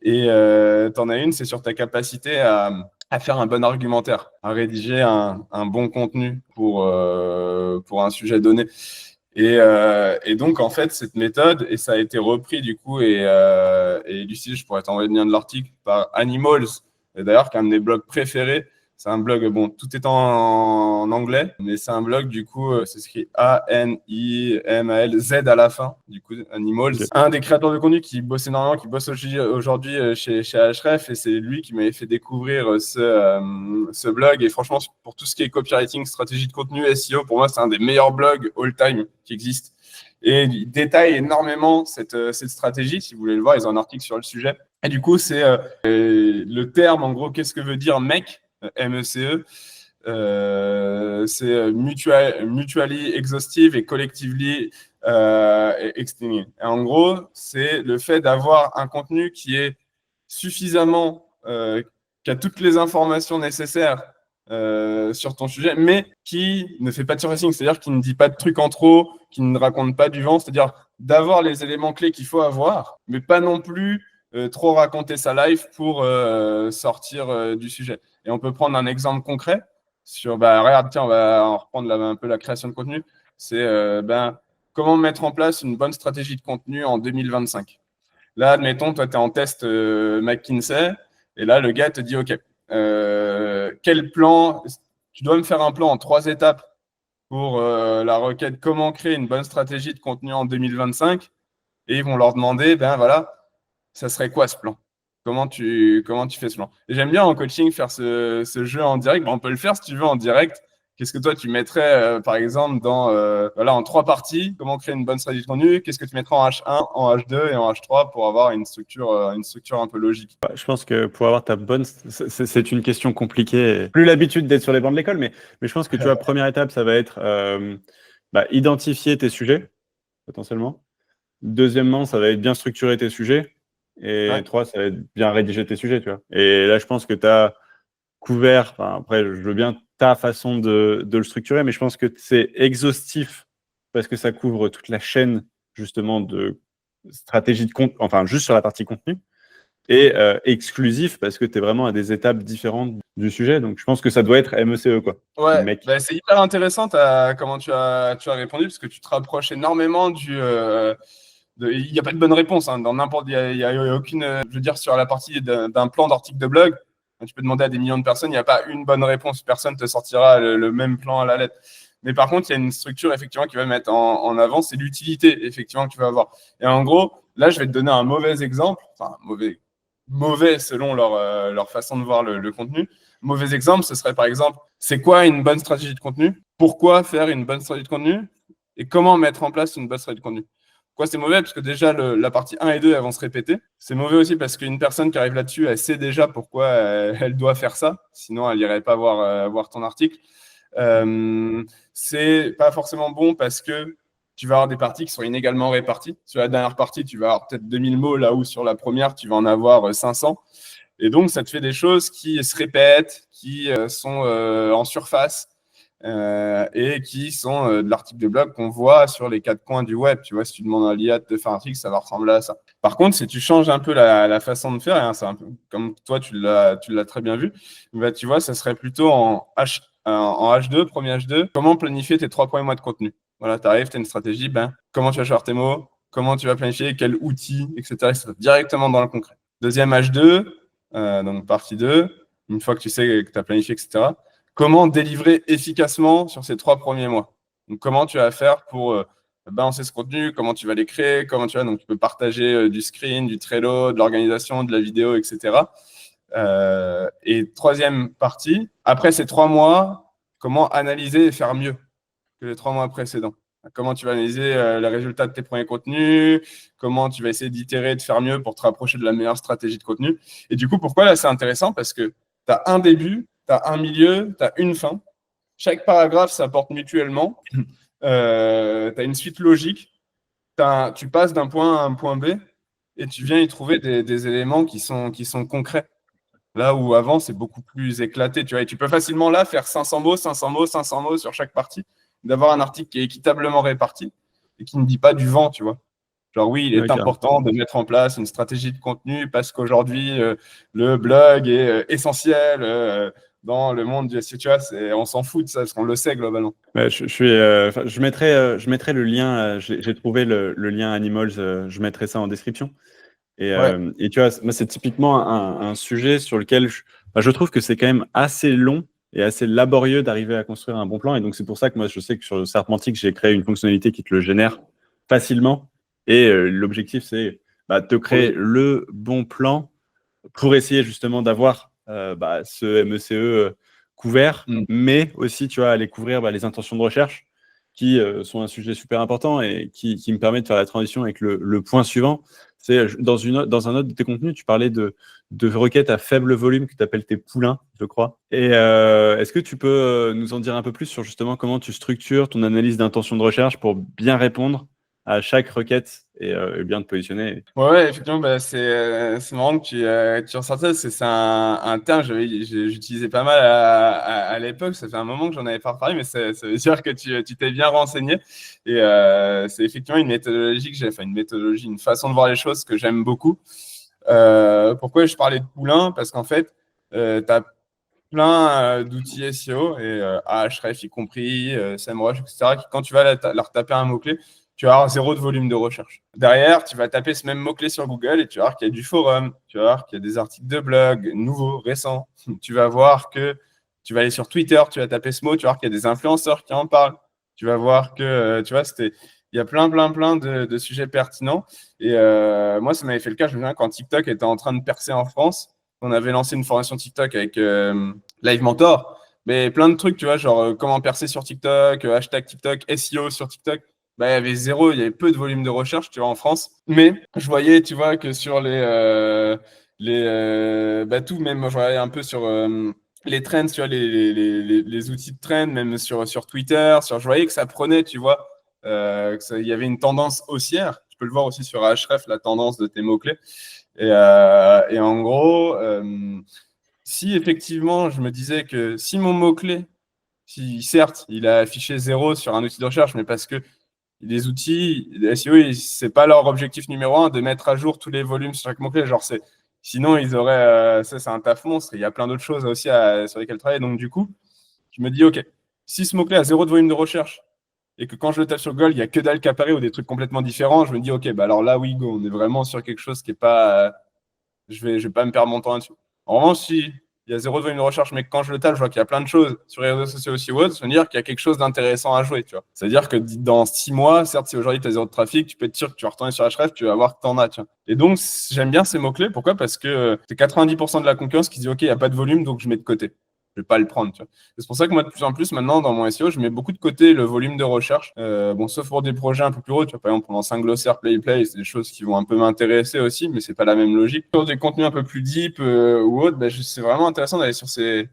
et tu en as une, c'est sur ta capacité à faire un bon argumentaire, à rédiger un bon contenu pour un sujet donné. Et donc, en fait, cette méthode, et ça a été repris du coup, et Lucie, je pourrais t'envoyer le lien de l'article, par Animals, et d'ailleurs, qui est un de mes blogs préférés. C'est un blog, bon, tout est en anglais, mais c'est un blog, du coup, c'est écrit A-N-I-M-A-L-Z à la fin, du coup, Animals. Okay. Un des créateurs de contenu qui bosse énormément, qui bosse aujourd'hui chez Ahrefs, et c'est lui qui m'avait fait découvrir ce blog. Et franchement, pour tout ce qui est copywriting, stratégie de contenu, SEO, pour moi, c'est un des meilleurs blogs all-time qui existe. Et il détaille énormément cette stratégie. Si vous voulez le voir, ils ont un article sur le sujet. Et du coup, c'est le terme, en gros, qu'est-ce que veut dire MEC, MECE, c'est mutually exhaustive et collectively extending. Et en gros, c'est le fait d'avoir un contenu qui est suffisamment, qui a toutes les informations nécessaires sur ton sujet, mais qui ne fait pas de surfacing, c'est-à-dire qui ne dit pas de trucs en trop, qui ne raconte pas du vent, c'est-à-dire d'avoir les éléments clés qu'il faut avoir, mais pas non plus trop raconter sa life pour sortir du sujet. Et on peut prendre un exemple concret sur, regarde, tiens, on va reprendre un peu la création de contenu. C'est comment mettre en place une bonne stratégie de contenu en 2025. Là, admettons, toi, tu es en test McKinsey, et là, le gars te dit, OK, quel plan, tu dois me faire un plan en 3 étapes pour la requête, comment créer une bonne stratégie de contenu en 2025. Et ils vont leur demander, ça serait quoi ce plan ? Comment tu fais ce plan ? Et j'aime bien en coaching faire ce jeu en direct. On peut le faire si tu veux en direct. Qu'est-ce que toi, tu mettrais, par exemple, en 3 parties, comment créer une bonne stratégie de contenu ? Qu'est-ce que tu mettrais en H1, en H2 et en H3 pour avoir une structure un peu logique ? Je pense que pour avoir ta bonne... C'est une question compliquée. Plus l'habitude d'être sur les bancs de l'école, mais je pense que tu vois, première étape, ça va être identifier tes sujets, potentiellement. Deuxièmement, ça va être bien structurer tes sujets. Et 3, ça va être bien rédiger tes sujets, tu vois. Et là, je pense que tu as couvert, après, je veux bien ta façon de le structurer, mais je pense que c'est exhaustif parce que ça couvre toute la chaîne, justement, de stratégie de contenu, enfin, juste sur la partie contenu, et exclusif parce que tu es vraiment à des étapes différentes du sujet. Donc, je pense que ça doit être MECE, quoi. Ouais, c'est hyper intéressant comment tu as répondu, parce que tu te rapproches énormément il n'y a pas de bonne réponse, hein, dans n'importe, il y a aucune, je veux dire, sur la partie d'un plan d'article de blog, tu peux demander à des millions de personnes, il n'y a pas une bonne réponse, personne ne te sortira le même plan à la lettre. Mais par contre, il y a une structure effectivement qui va mettre en avant, c'est l'utilité effectivement que tu vas avoir. Et en gros, là, je vais te donner un mauvais exemple, enfin mauvais selon leur façon de voir le contenu. Mauvais exemple, ce serait par exemple, c'est quoi une bonne stratégie de contenu? Pourquoi faire une bonne stratégie de contenu? Et comment mettre en place une bonne stratégie de contenu? Pourquoi c'est mauvais? Parce que déjà, la partie 1 et 2, elles vont se répéter. C'est mauvais aussi parce qu'une personne qui arrive là-dessus, elle sait déjà pourquoi elle doit faire ça. Sinon, elle n'irait pas voir ton article. C'est pas forcément bon parce que tu vas avoir des parties qui sont inégalement réparties. Sur la dernière partie, tu vas avoir peut-être 2000 mots, là où sur la première, tu vas en avoir 500. Et donc, ça te fait des choses qui se répètent, qui sont en surface et qui sont de l'article de blog qu'on voit sur les quatre coins du web. Tu vois, si tu demandes à l'IA de te faire un article, ça va ressembler à ça. Par contre, si tu changes un peu la façon de faire, hein, c'est un peu comme toi, tu l'as très bien vu, bah, tu vois, ça serait plutôt en H2, premier H2, comment planifier tes 3 premiers mois de contenu. Voilà, tu arrives, tu as une stratégie, ben, comment tu vas choisir tes mots, comment tu vas planifier, quel outil, etc. Directement dans le concret. Deuxième H2, donc partie 2, une fois que tu sais que tu as planifié, etc. Comment délivrer efficacement sur ces 3 premiers mois. Donc, comment tu vas faire pour balancer ce contenu, comment tu vas les créer, comment tu vas, donc tu peux partager du screen, du Trello, de l'organisation, de la vidéo, etc. Et troisième partie, après ces 3 mois, comment analyser et faire mieux que les 3 mois précédents. Comment tu vas analyser les résultats de tes premiers contenus, comment tu vas essayer d'itérer, de faire mieux pour te rapprocher de la meilleure stratégie de contenu. Et du coup, pourquoi là c'est intéressant? Parce que tu as un début, tu as un milieu, tu as une fin. Chaque paragraphe s'apporte mutuellement. Tu as une suite logique. Tu passes d'un point A à un point B et tu viens y trouver des éléments qui sont concrets. Là où avant, c'est beaucoup plus éclaté. Tu vois, et tu peux facilement là faire 500 mots, 500 mots, 500 mots sur chaque partie, d'avoir un article qui est équitablement réparti et qui ne dit pas du vent, tu vois. Genre, oui, il est important de mettre en place une stratégie de contenu parce qu'aujourd'hui, le blog est essentiel dans le monde du SEO. Tu vois, on s'en fout de ça parce qu'on le sait globalement. Je mettrai le lien, j'ai trouvé le lien Animals, je mettrai ça en description. Et tu vois, moi, c'est typiquement un sujet sur lequel je trouve que c'est quand même assez long et assez laborieux d'arriver à construire un bon plan. Et donc, c'est pour ça que moi, je sais que sur Serpentix, j'ai créé une fonctionnalité qui te le génère facilement. Et l'objectif, c'est de créer le bon plan pour essayer justement d'avoir ce MECE couvert, mais aussi, tu vois, aller couvrir les intentions de recherche qui sont un sujet super important et qui me permet de faire la transition avec le point suivant. C'est dans un autre de tes contenus, tu parlais de requêtes à faible volume que tu appelles tes poulains, je crois. Et est-ce que tu peux nous en dire un peu plus sur justement comment tu structures ton analyse d'intention de recherche pour bien répondre à chaque requête et bien te positionner? Ouais, effectivement, c'est marrant que tu ressortes ça. C'est un terme que j'utilisais pas mal à l'époque. Ça fait un moment que j'en avais pas reparlé, mais ça veut dire que tu t'es bien renseigné. Et c'est effectivement une méthodologie une façon de voir les choses que j'aime beaucoup. Pourquoi je parlais de poulain? Parce qu'en fait, tu as plein d'outils SEO et Ahrefs y compris, SEMrush, etc. Qui, quand tu vas leur taper un mot-clé, tu vas avoir 0 de volume de recherche. Derrière, tu vas taper ce même mot-clé sur Google et tu vas voir qu'il y a du forum, tu vas voir qu'il y a des articles de blog nouveaux, récents. Tu vas voir que tu vas aller sur Twitter, tu vas taper ce mot, tu vas voir qu'il y a des influenceurs qui en parlent. Tu vas voir que, tu vois, il y a plein de sujets pertinents. Et moi, ça m'avait fait le cas, je me souviens, quand TikTok était en train de percer en France, on avait lancé une formation TikTok avec Live Mentor, mais plein de trucs, tu vois, genre comment percer sur TikTok, hashtag TikTok, SEO sur TikTok. Il y avait zéro, il y avait peu de volume de recherche, tu vois, en France. Mais je voyais, tu vois, que sur tout, même moi, je voyais un peu sur les trends, tu vois, les outils de trend, même sur Twitter, je voyais que ça prenait, tu vois, il y avait une tendance haussière. Tu peux le voir aussi sur Ahrefs, la tendance de tes mots-clés. Et en gros, si effectivement, je me disais que si mon mot-clé, si certes, il a affiché 0 sur un outil de recherche, mais parce que les outils, les SEO, c'est pas leur objectif numéro 1 de mettre à jour tous les volumes sur chaque mot-clé. Genre, sinon, ils auraient. Ça, c'est un taf monstre. Il y a plein d'autres choses aussi sur lesquelles travailler. Donc, du coup, je me dis, OK, si ce mot-clé a 0 de volume de recherche et que quand je le tape sur Google, il n'y a que dalle qui apparaît ou des trucs complètement différents, je me dis, OK, alors là, oui, go, on est vraiment sur quelque chose qui n'est pas. Je vais pas me perdre mon temps là-dessus. En revanche, si il y a zéro volume de recherche, mais quand je le tape, je vois qu'il y a plein de choses sur les réseaux sociaux aussi ou autres, ça veut dire qu'il y a quelque chose d'intéressant à jouer, tu vois. C'est-à-dire que dans 6 mois, certes, si aujourd'hui tu as zéro de trafic, tu peux être sûr que tu vas retourner sur Ahrefs, tu vas voir que tu en as, tu vois. Et donc, j'aime bien ces mots-clés. Pourquoi? Parce que c'est 90% de la concurrence qui dit, OK, il n'y a pas de volume, donc je mets de côté. Je vais pas le prendre, tu vois. C'est pour ça que moi, de plus en plus, maintenant, dans mon SEO, je mets beaucoup de côté le volume de recherche. Bon, sauf pour des projets un peu plus gros, tu vois, par exemple, pendant 5 glossaires play, c'est des choses qui vont un peu m'intéresser aussi, mais c'est pas la même logique. Sur des contenus un peu plus deep ou autres, c'est vraiment intéressant d'aller sur ces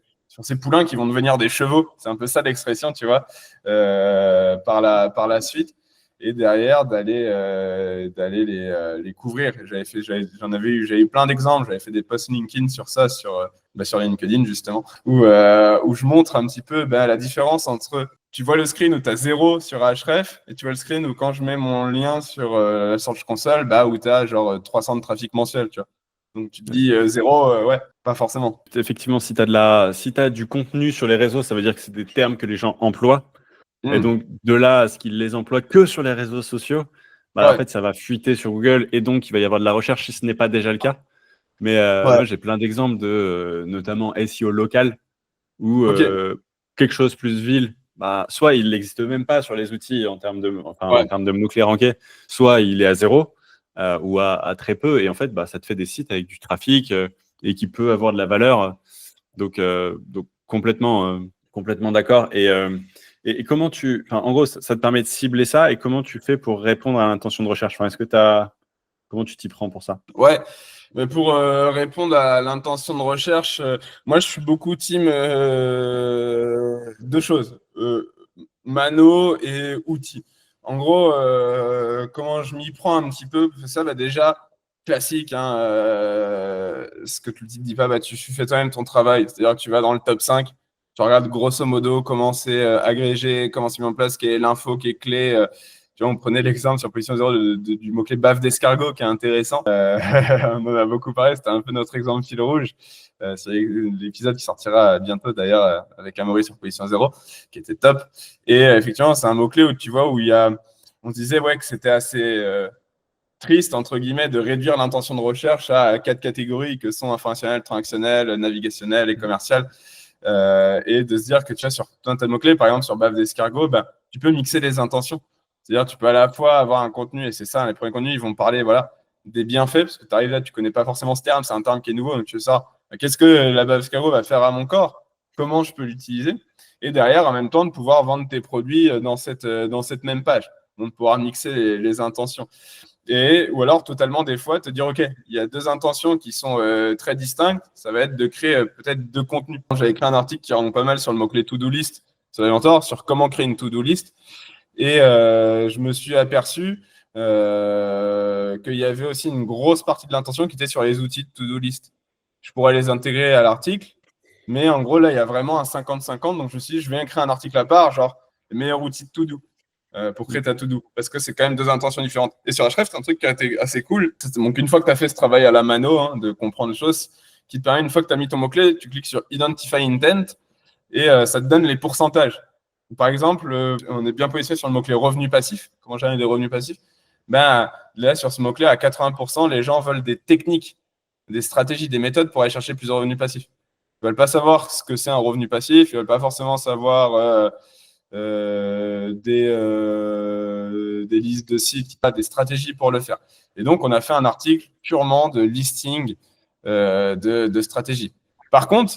poulains qui vont devenir des chevaux. C'est un peu ça l'expression, tu vois, par la suite. Et derrière, d'aller les couvrir. J'avais eu plein d'exemples. J'avais fait des posts LinkedIn sur ça, sur LinkedIn, justement, où je montre un petit peu la différence entre, tu vois le screen où tu as 0 sur Ahrefs, et tu vois le screen où quand je mets mon lien sur la Search Console, où tu as genre 300 de trafic mensuel, tu vois. Donc tu te dis 0, ouais, pas forcément. Effectivement, si tu as du contenu sur les réseaux, ça veut dire que c'est des termes que les gens emploient. Et donc, de là à ce qu'ils les emploient que sur les réseaux sociaux, en fait, ça va fuiter sur Google et donc il va y avoir de la recherche si ce n'est pas déjà le cas. Mais moi, j'ai plein d'exemples de notamment SEO local où quelque chose plus ville, soit il n'existe même pas sur les outils en termes de mots-clés rankés, soit il est à 0 ou à très peu. Et en fait, ça te fait des sites avec du trafic et qui peut avoir de la valeur. Donc complètement d'accord. Et comment en gros, ça te permet de cibler ça, et comment tu fais pour répondre à l'intention de recherche? Comment tu t'y prends pour ça? Ouais, mais pour répondre à l'intention de recherche, moi je suis beaucoup team deux choses, mano et outils. En gros, comment je m'y prends un petit peu, ça déjà classique, hein, ce que l'outil ne dit pas, tu fais toi-même ton travail, c'est-à-dire que tu vas dans le top 5, tu regardes grosso modo comment c'est agrégé, comment c'est mis en place, quelle est l'info qui est clé. Tu vois, on prenait l'exemple sur position 0 du mot-clé baffe d'escargot qui est intéressant. On en a beaucoup parlé, c'était un peu notre exemple fil rouge. C'est l'épisode qui sortira bientôt d'ailleurs avec Amaury sur position 0, qui était top. Et effectivement, c'est un mot-clé où tu vois, on se disait que c'était assez triste, entre guillemets, de réduire l'intention de recherche à 4 catégories que sont informationnelle, transactionnelle, navigationnelle et commerciale. Et de se dire que tu vois, sur un tas de mots-clés, par exemple sur baffe d'escargot, tu peux mixer les intentions. C'est-à-dire tu peux à la fois avoir un contenu, et c'est ça, les premiers contenus, ils vont parler des bienfaits, parce que tu arrives là, tu ne connais pas forcément ce terme, c'est un terme qui est nouveau, donc tu veux ça. Qu'est-ce que la baffe d'escargot va faire à mon corps? Comment je peux l'utiliser? Et derrière, en même temps, de pouvoir vendre tes produits dans cette même page. Donc, pouvoir mixer les intentions. Ou alors, totalement, des fois, te dire, OK, il y a deux intentions qui sont très distinctes. Ça va être de créer peut-être deux contenus. J'avais écrit un article qui remonte pas mal sur le mot-clé to-do list, sur comment créer une to-do list. Et je me suis aperçu qu'il y avait aussi une grosse partie de l'intention qui était sur les outils de to-do list. Je pourrais les intégrer à l'article, mais en gros, là, il y a vraiment un 50-50. Donc, je me suis dit, je vais créer un article à part, genre les meilleurs outils de to-do pour créer ta to-do, parce que c'est quand même deux intentions différentes. Et sur Ahrefs, c'est un truc qui a été assez cool. Donc, une fois que tu as fait ce travail à la mano, de comprendre les choses, qui te permet, une fois que tu as mis ton mot-clé, tu cliques sur Identify Intent et ça te donne les pourcentages. Par exemple, on est bien positionné sur le mot-clé revenu passif. Comment générer des revenus passifs? Là, sur ce mot-clé, à 80%, les gens veulent des techniques, des stratégies, des méthodes pour aller chercher plusieurs revenus passifs. Ils ne veulent pas savoir ce que c'est un revenu passif, ils ne veulent pas forcément savoir des listes de sites, des stratégies pour le faire. Et donc, on a fait un article purement de listing de stratégie. Par contre,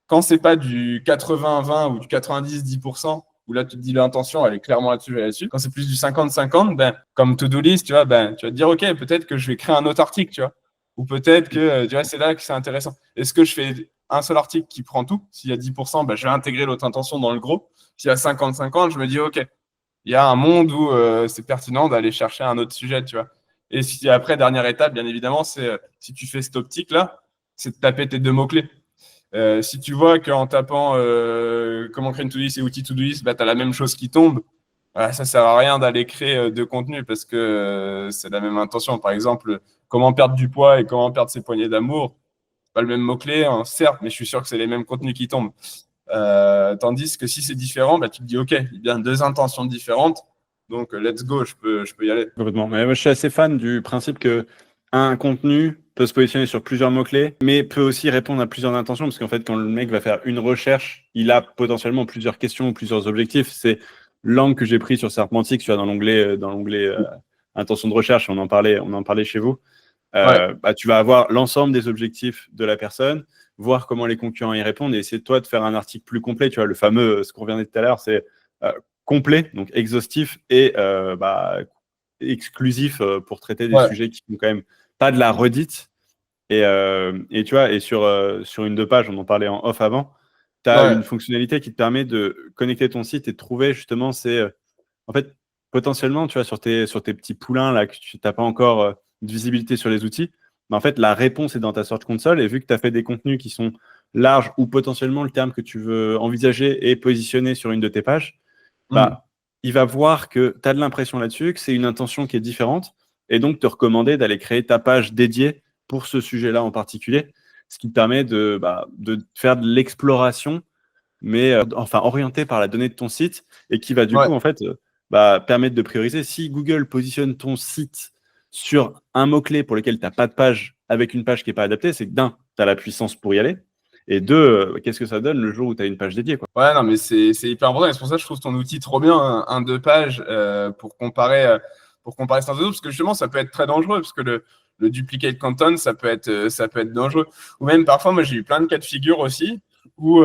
quand c'est pas du 80-20 ou du 90-10%, où là, tu te dis l'intention, elle est clairement là-dessus. Quand c'est plus du 50-50, comme to-do list, tu vas te dire, OK, peut-être que je vais créer un autre article, tu vois. Ou peut-être que, tu vois, c'est là que c'est intéressant. Est-ce que je fais un seul article qui prend tout? S'il y a 10%, je vais intégrer l'autre intention dans le gros. S'il y a 50-50, je me dis, OK, il y a un monde où c'est pertinent d'aller chercher un autre sujet, tu vois. Et après, dernière étape, bien évidemment, c'est si tu fais cette optique-là, c'est de taper tes deux mots-clés. Si tu vois qu'en tapant comment créer une to-do list et outils to-do list, tu as la même chose qui tombe, ça ne sert à rien d'aller créer deux contenus parce que c'est la même intention. Par exemple, comment perdre du poids et comment perdre ses poignées d'amour, pas le même mot-clé, hein, certes, mais je suis sûr que c'est les mêmes contenus qui tombent. Tandis que si c'est différent, tu te dis, OK, il y a bien deux intentions différentes, donc let's go, je peux y aller. Complètement. Mais moi, je suis assez fan du principe que un contenu peut se positionner sur plusieurs mots-clés, mais peut aussi répondre à plusieurs intentions, parce qu'en fait, quand le mec va faire une recherche, il a potentiellement plusieurs questions ou plusieurs objectifs. C'est l'angle que j'ai pris sur Serpentic, tu vois, dans l'onglet intention de recherche, on en parlait chez vous. Ouais, Tu vas avoir l'ensemble des objectifs de la personne, voir comment les concurrents y répondent, et essayer toi de faire un article plus complet. Tu vois, le fameux, ce qu'on vient de dire tout à l'heure, c'est complet, donc exhaustif et exclusif pour traiter des ouais, sujets qui sont quand même pas de la redite. Et tu vois, et sur une deux pages, on en parlait en off avant, tu as ouais. une fonctionnalité qui te permet de connecter ton site et de trouver justement en fait, potentiellement, tu vois, sur tes petits poulains là, que tu n'as pas encore de visibilité sur les outils, mais en fait, la réponse est dans ta Search Console. Et vu que tu as fait des contenus qui sont larges ou potentiellement le terme que tu veux envisager et positionner sur une de tes pages, Hmm. il va voir que tu as de l'impression là-dessus, que c'est une intention qui est différente, et donc te recommander d'aller créer ta page dédiée pour ce sujet-là en particulier, ce qui te permet de faire de l'exploration, mais enfin orienté par la donnée de ton site, et qui va du Ouais. coup en fait permettre de prioriser. Si Google positionne ton site sur un mot-clé pour lequel tu n'as pas de page, avec une page qui n'est pas adaptée, c'est que d'un, tu as la puissance pour y aller, et deux, qu'est-ce que ça donne le jour où tu as une page dédiée, quoi. Ouais, non, mais c'est hyper important. Et c'est pour ça que je trouve ton outil trop bien, un deux pages, pour comparer certains autres, parce que justement, ça peut être très dangereux, parce que le duplicate content, ça peut être dangereux. Ou même parfois, moi, j'ai eu plein de cas de figure aussi, où,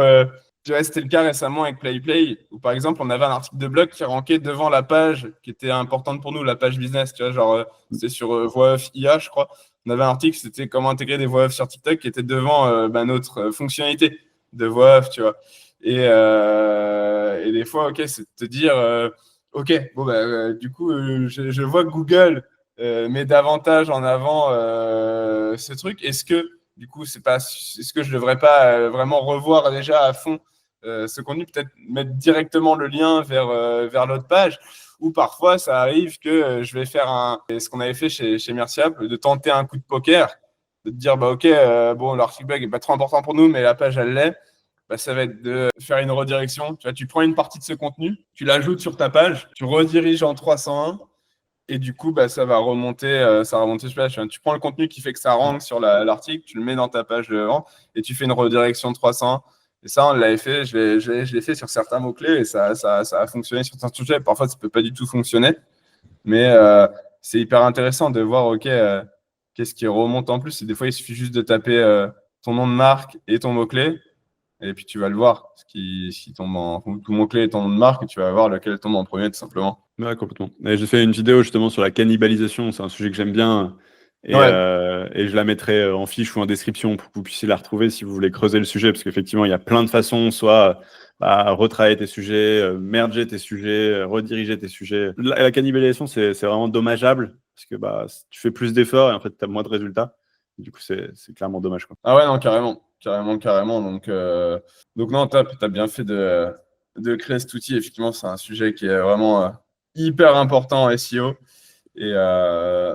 tu vois, c'était le cas récemment avec PlayPlay, où par exemple, on avait un article de blog qui rankait devant la page qui était importante pour nous, la page business, tu vois, genre, c'était sur Voix Off IA, je crois. On avait un article, c'était comment intégrer des voix off sur TikTok, qui était devant notre fonctionnalité de voix off, tu vois. Et des fois, ok, c'est de te dire, ok, bon, bah, du coup, je vois que Google met davantage en avant ce truc. Est-ce que, du coup, est-ce que je devrais pas vraiment revoir déjà à fond ce contenu, peut-être mettre directement le lien vers l'autre page, ou parfois ça arrive que je vais faire ce qu'on avait fait chez Merciable, de tenter un coup de poker, de te dire, bah, ok, bon, l'article blog est pas trop important pour nous, mais la page, elle l'est. Bah, ça va être de faire une redirection. Tu vois, tu prends une partie de ce contenu, tu l'ajoutes sur ta page, tu rediriges en 301 et du coup, bah, ça va remonter sur la page. Tu prends le contenu qui fait que ça rank sur l'article, tu le mets dans ta page de vente et tu fais une redirection de 301. Et ça, on l'avait fait, je l'ai fait sur certains mots-clés et ça a fonctionné sur certains sujets. Parfois, ça ne peut pas du tout fonctionner, mais c'est hyper intéressant de voir, OK, qu'est-ce qui remonte en plus. Et des fois, il suffit juste de taper ton nom de marque et ton mot-clé. Et puis tu vas le voir, ce qui tombe tout mot-clé est ton nom de marque, et tu vas voir lequel tombe en premier, tout simplement. Ouais, complètement. Et j'ai fait une vidéo justement sur la cannibalisation, c'est un sujet que j'aime bien, Ouais, et je la mettrai en fiche ou en description pour que vous puissiez la retrouver si vous voulez creuser le sujet, parce qu'effectivement, il y a plein de façons, soit retravailler tes sujets, merger tes sujets, rediriger tes sujets. La cannibalisation, c'est vraiment dommageable, parce que tu fais plus d'efforts et en fait, tu as moins de résultats. Du coup, c'est clairement dommage, quoi. ah ouais, non, carrément, carrément, carrément. Donc non, top, tu as bien fait de créer cet outil. Effectivement, c'est un sujet qui est vraiment hyper important en SEO. Et, euh,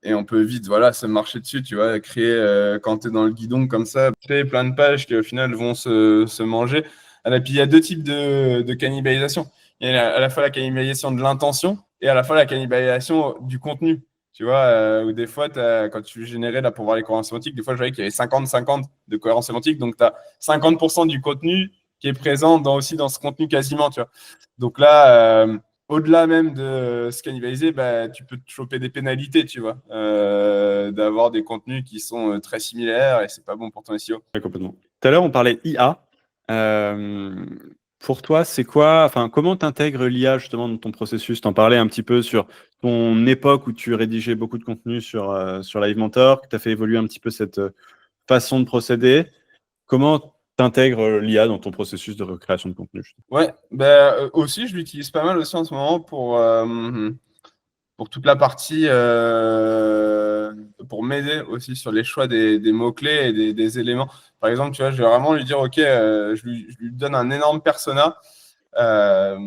et on peut vite voilà, se marcher dessus, tu vois, créer, quand tu es dans le guidon comme ça, créer plein de pages qui au final vont se manger. Et puis il y a deux types de cannibalisation. Il y a à la fois la cannibalisation de l'intention et à la fois la cannibalisation du contenu. Tu vois, où des fois, quand tu générais là, pour voir les cohérences sémantiques, des fois, je voyais qu'il y avait 50-50 de cohérence sémantique. Donc, tu as 50% du contenu qui est présent aussi dans ce contenu quasiment, tu vois. Donc là, au-delà même de se cannibaliser, bah, tu peux te choper des pénalités, tu vois, d'avoir des contenus qui sont très similaires et c'est pas bon pour ton SEO. Ouais, complètement. Tout à l'heure, on parlait IA. Euh, pour toi, c'est quoi, enfin, comment t'intègres l'IA justement dans ton processus? T'en parlais un petit peu sur ton époque où tu rédigeais beaucoup de contenu sur Live Mentor, que tu as fait évoluer un petit peu cette façon de procéder. Comment t'intègres l'IA dans ton processus de recréation de contenu? Ouais, bah, aussi, je l'utilise pas mal aussi en ce moment pour toute la partie, pour m'aider aussi sur les choix des mots-clés et des éléments. Par exemple, tu vois, je vais vraiment lui dire, OK, je lui donne un énorme persona euh,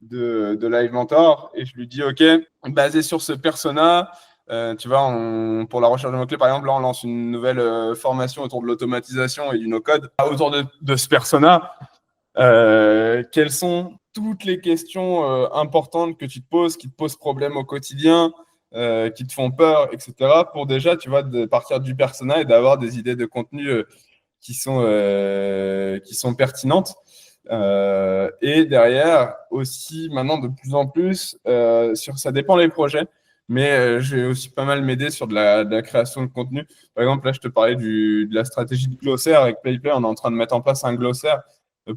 de Live Mentor et je lui dis, OK, basé sur ce persona, tu vois, pour la recherche de mots-clés, par exemple, là, on lance une nouvelle formation autour de l'automatisation et du no-code. Autour de ce persona, quelles sont toutes les questions importantes que tu te poses, qui te posent problème au quotidien, qui te font peur, etc. pour déjà, tu vois, de partir du persona et d'avoir des idées de contenu qui sont pertinentes. Et derrière, aussi, maintenant, de plus en plus, ça dépend des projets, mais je vais aussi pas mal m'aider sur de la création de contenu. Par exemple, là, je te parlais de la stratégie de glossaire avec PlayPlay. On est en train de mettre en place un glossaire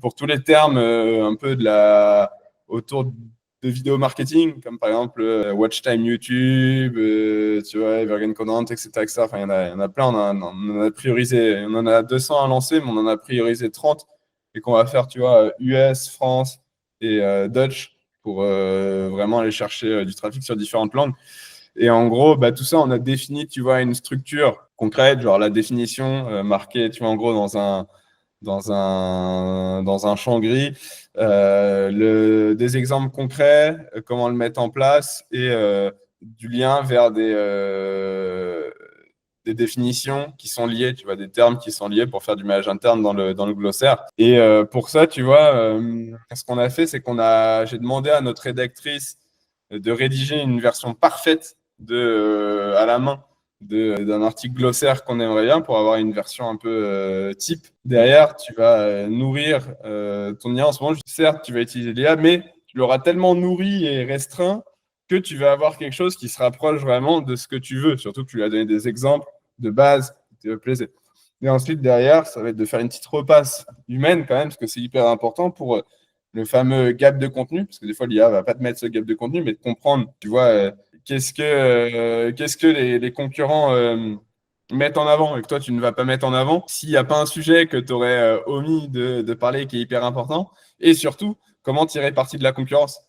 pour tous les termes un peu autour de vidéo marketing, comme par exemple watch time YouTube, tu vois, Evergreen Content, etc., etc. Enfin, il y en a plein. On en a priorisé, on en a 200 à lancer, mais on en a priorisé 30 et qu'on va faire, tu vois, US, France et Dutch pour vraiment aller chercher du trafic sur différentes langues. Et en gros, bah, tout ça, on a défini, tu vois, une structure concrète, genre la définition marquée, tu vois, en gros, dans un champ gris, des exemples concrets, comment le mettre en place et du lien vers des définitions qui sont liées, tu vois, des termes qui sont liés pour faire du maillage interne dans le glossaire. Et pour ça, tu vois, ce qu'on a fait, c'est j'ai demandé à notre rédactrice de rédiger une version parfaite à la main d'un article glossaire qu'on aimerait bien pour avoir une version un peu type. Derrière, tu vas nourrir ton IA en ce moment. Certes, tu vas utiliser l'IA, mais tu l'auras tellement nourri et restreint que tu vas avoir quelque chose qui se rapproche vraiment de ce que tu veux. Surtout que tu lui as donné des exemples de base qui te plaisaient. Et ensuite, derrière, ça va être de faire une petite repasse humaine quand même, parce que c'est hyper important pour le fameux gap de contenu, parce que des fois, l'IA va pas te mettre ce gap de contenu, mais de comprendre, tu vois, qu'est-ce que les concurrents mettent en avant et que toi, tu ne vas pas mettre en avant s'il n'y a pas un sujet que tu aurais omis de parler qui est hyper important. Et surtout, comment tirer parti de la concurrence.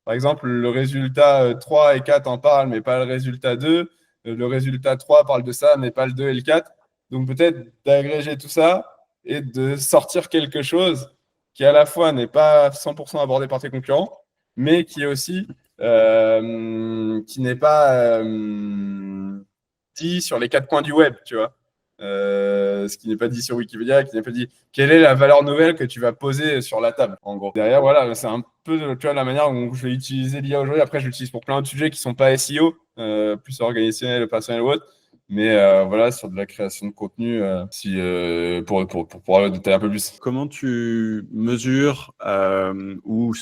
Par exemple, le résultat 3 et 4 en parlent, mais pas le résultat 2. Le résultat 3 parle de ça, mais pas le 2 et le 4. Donc peut-être d'agréger tout ça et de sortir quelque chose qui à la fois n'est pas 100% abordé par tes concurrents, mais qui est aussi qui n'est pas dit sur les 4 coins du web, tu vois. Ce qui n'est pas dit sur Wikipédia, qui n'est pas dit quelle est la valeur nouvelle que tu vas poser sur la table, en gros. Derrière, voilà, c'est un peu, tu vois, la manière dont je vais utiliser l'IA aujourd'hui. Après, je l'utilise pour plein de sujets qui ne sont pas SEO, plus organisationnel, personnel ou autre. Mais voilà, sur de la création de contenu, pour pouvoir le détailler un peu plus. Comment tu mesures ou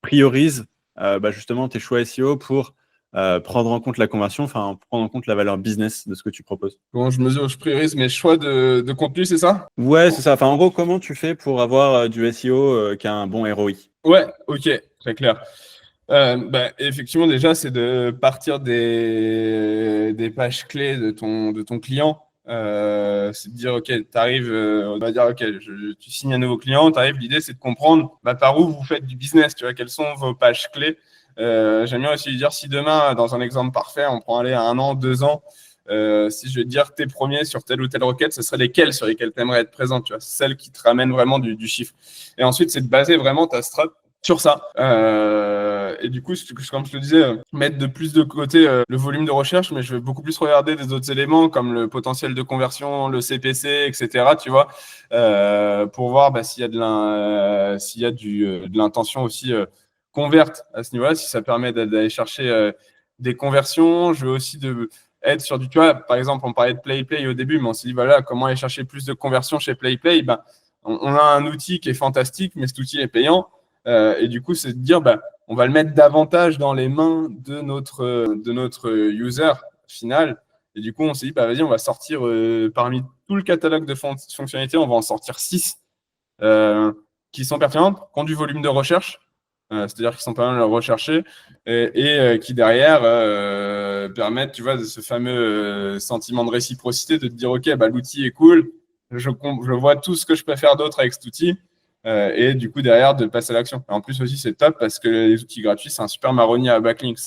priorises justement tes choix SEO pour prendre en compte la conversion, enfin prendre en compte la valeur business de ce que tu proposes? Comment je priorise mes choix de contenu, c'est ça? Ouais, c'est ça. Enfin, en gros, comment tu fais pour avoir du SEO qui a un bon ROI? Ouais, ok, très clair. Effectivement, déjà, c'est de partir des pages clés de ton client. C'est de dire, OK, tu arrives, on va dire, OK, tu signes un nouveau client, tu arrives, l'idée, c'est de comprendre par où vous faites du business, tu vois, quelles sont vos pages clés. J'aime bien aussi lui dire, si demain, dans un exemple parfait, on prend aller à 1 an, 2 ans, si je vais te dire tes premiers sur telle ou telle requête, ce seraient lesquels sur lesquels tu aimerais être présent, tu vois, celles qui te ramènent vraiment du chiffre. Et ensuite, c'est de baser vraiment ta strat sur ça. Et du coup, comme je te disais, mettre de plus de côté le volume de recherche, mais je vais beaucoup plus regarder des autres éléments comme le potentiel de conversion, le CPC, etc. Tu vois, pour voir s'il y a de l'intention aussi converte à ce niveau-là, si ça permet d'aller chercher des conversions. Je veux aussi être sur tu vois, par exemple, on parlait de PlayPlay au début, mais on s'est dit, voilà, comment aller chercher plus de conversions chez PlayPlay? On a un outil qui est fantastique, mais cet outil est payant. Et du coup, c'est de dire, on va le mettre davantage dans les mains de notre user final. Et du coup, on s'est dit, vas-y, on va sortir parmi tout le catalogue de fonctionnalités, on va en sortir 6 qui sont pertinentes, qui ont du volume de recherche, c'est-à-dire qui sont pas mal recherchés et qui derrière permettent, tu vois, de ce fameux sentiment de réciprocité, de te dire, OK, l'outil est cool, je vois tout ce que je peux faire d'autre avec cet outil. Et du coup, derrière, de passer à l'action. En plus aussi, c'est top parce que les outils gratuits, c'est un super marronnier à backlinks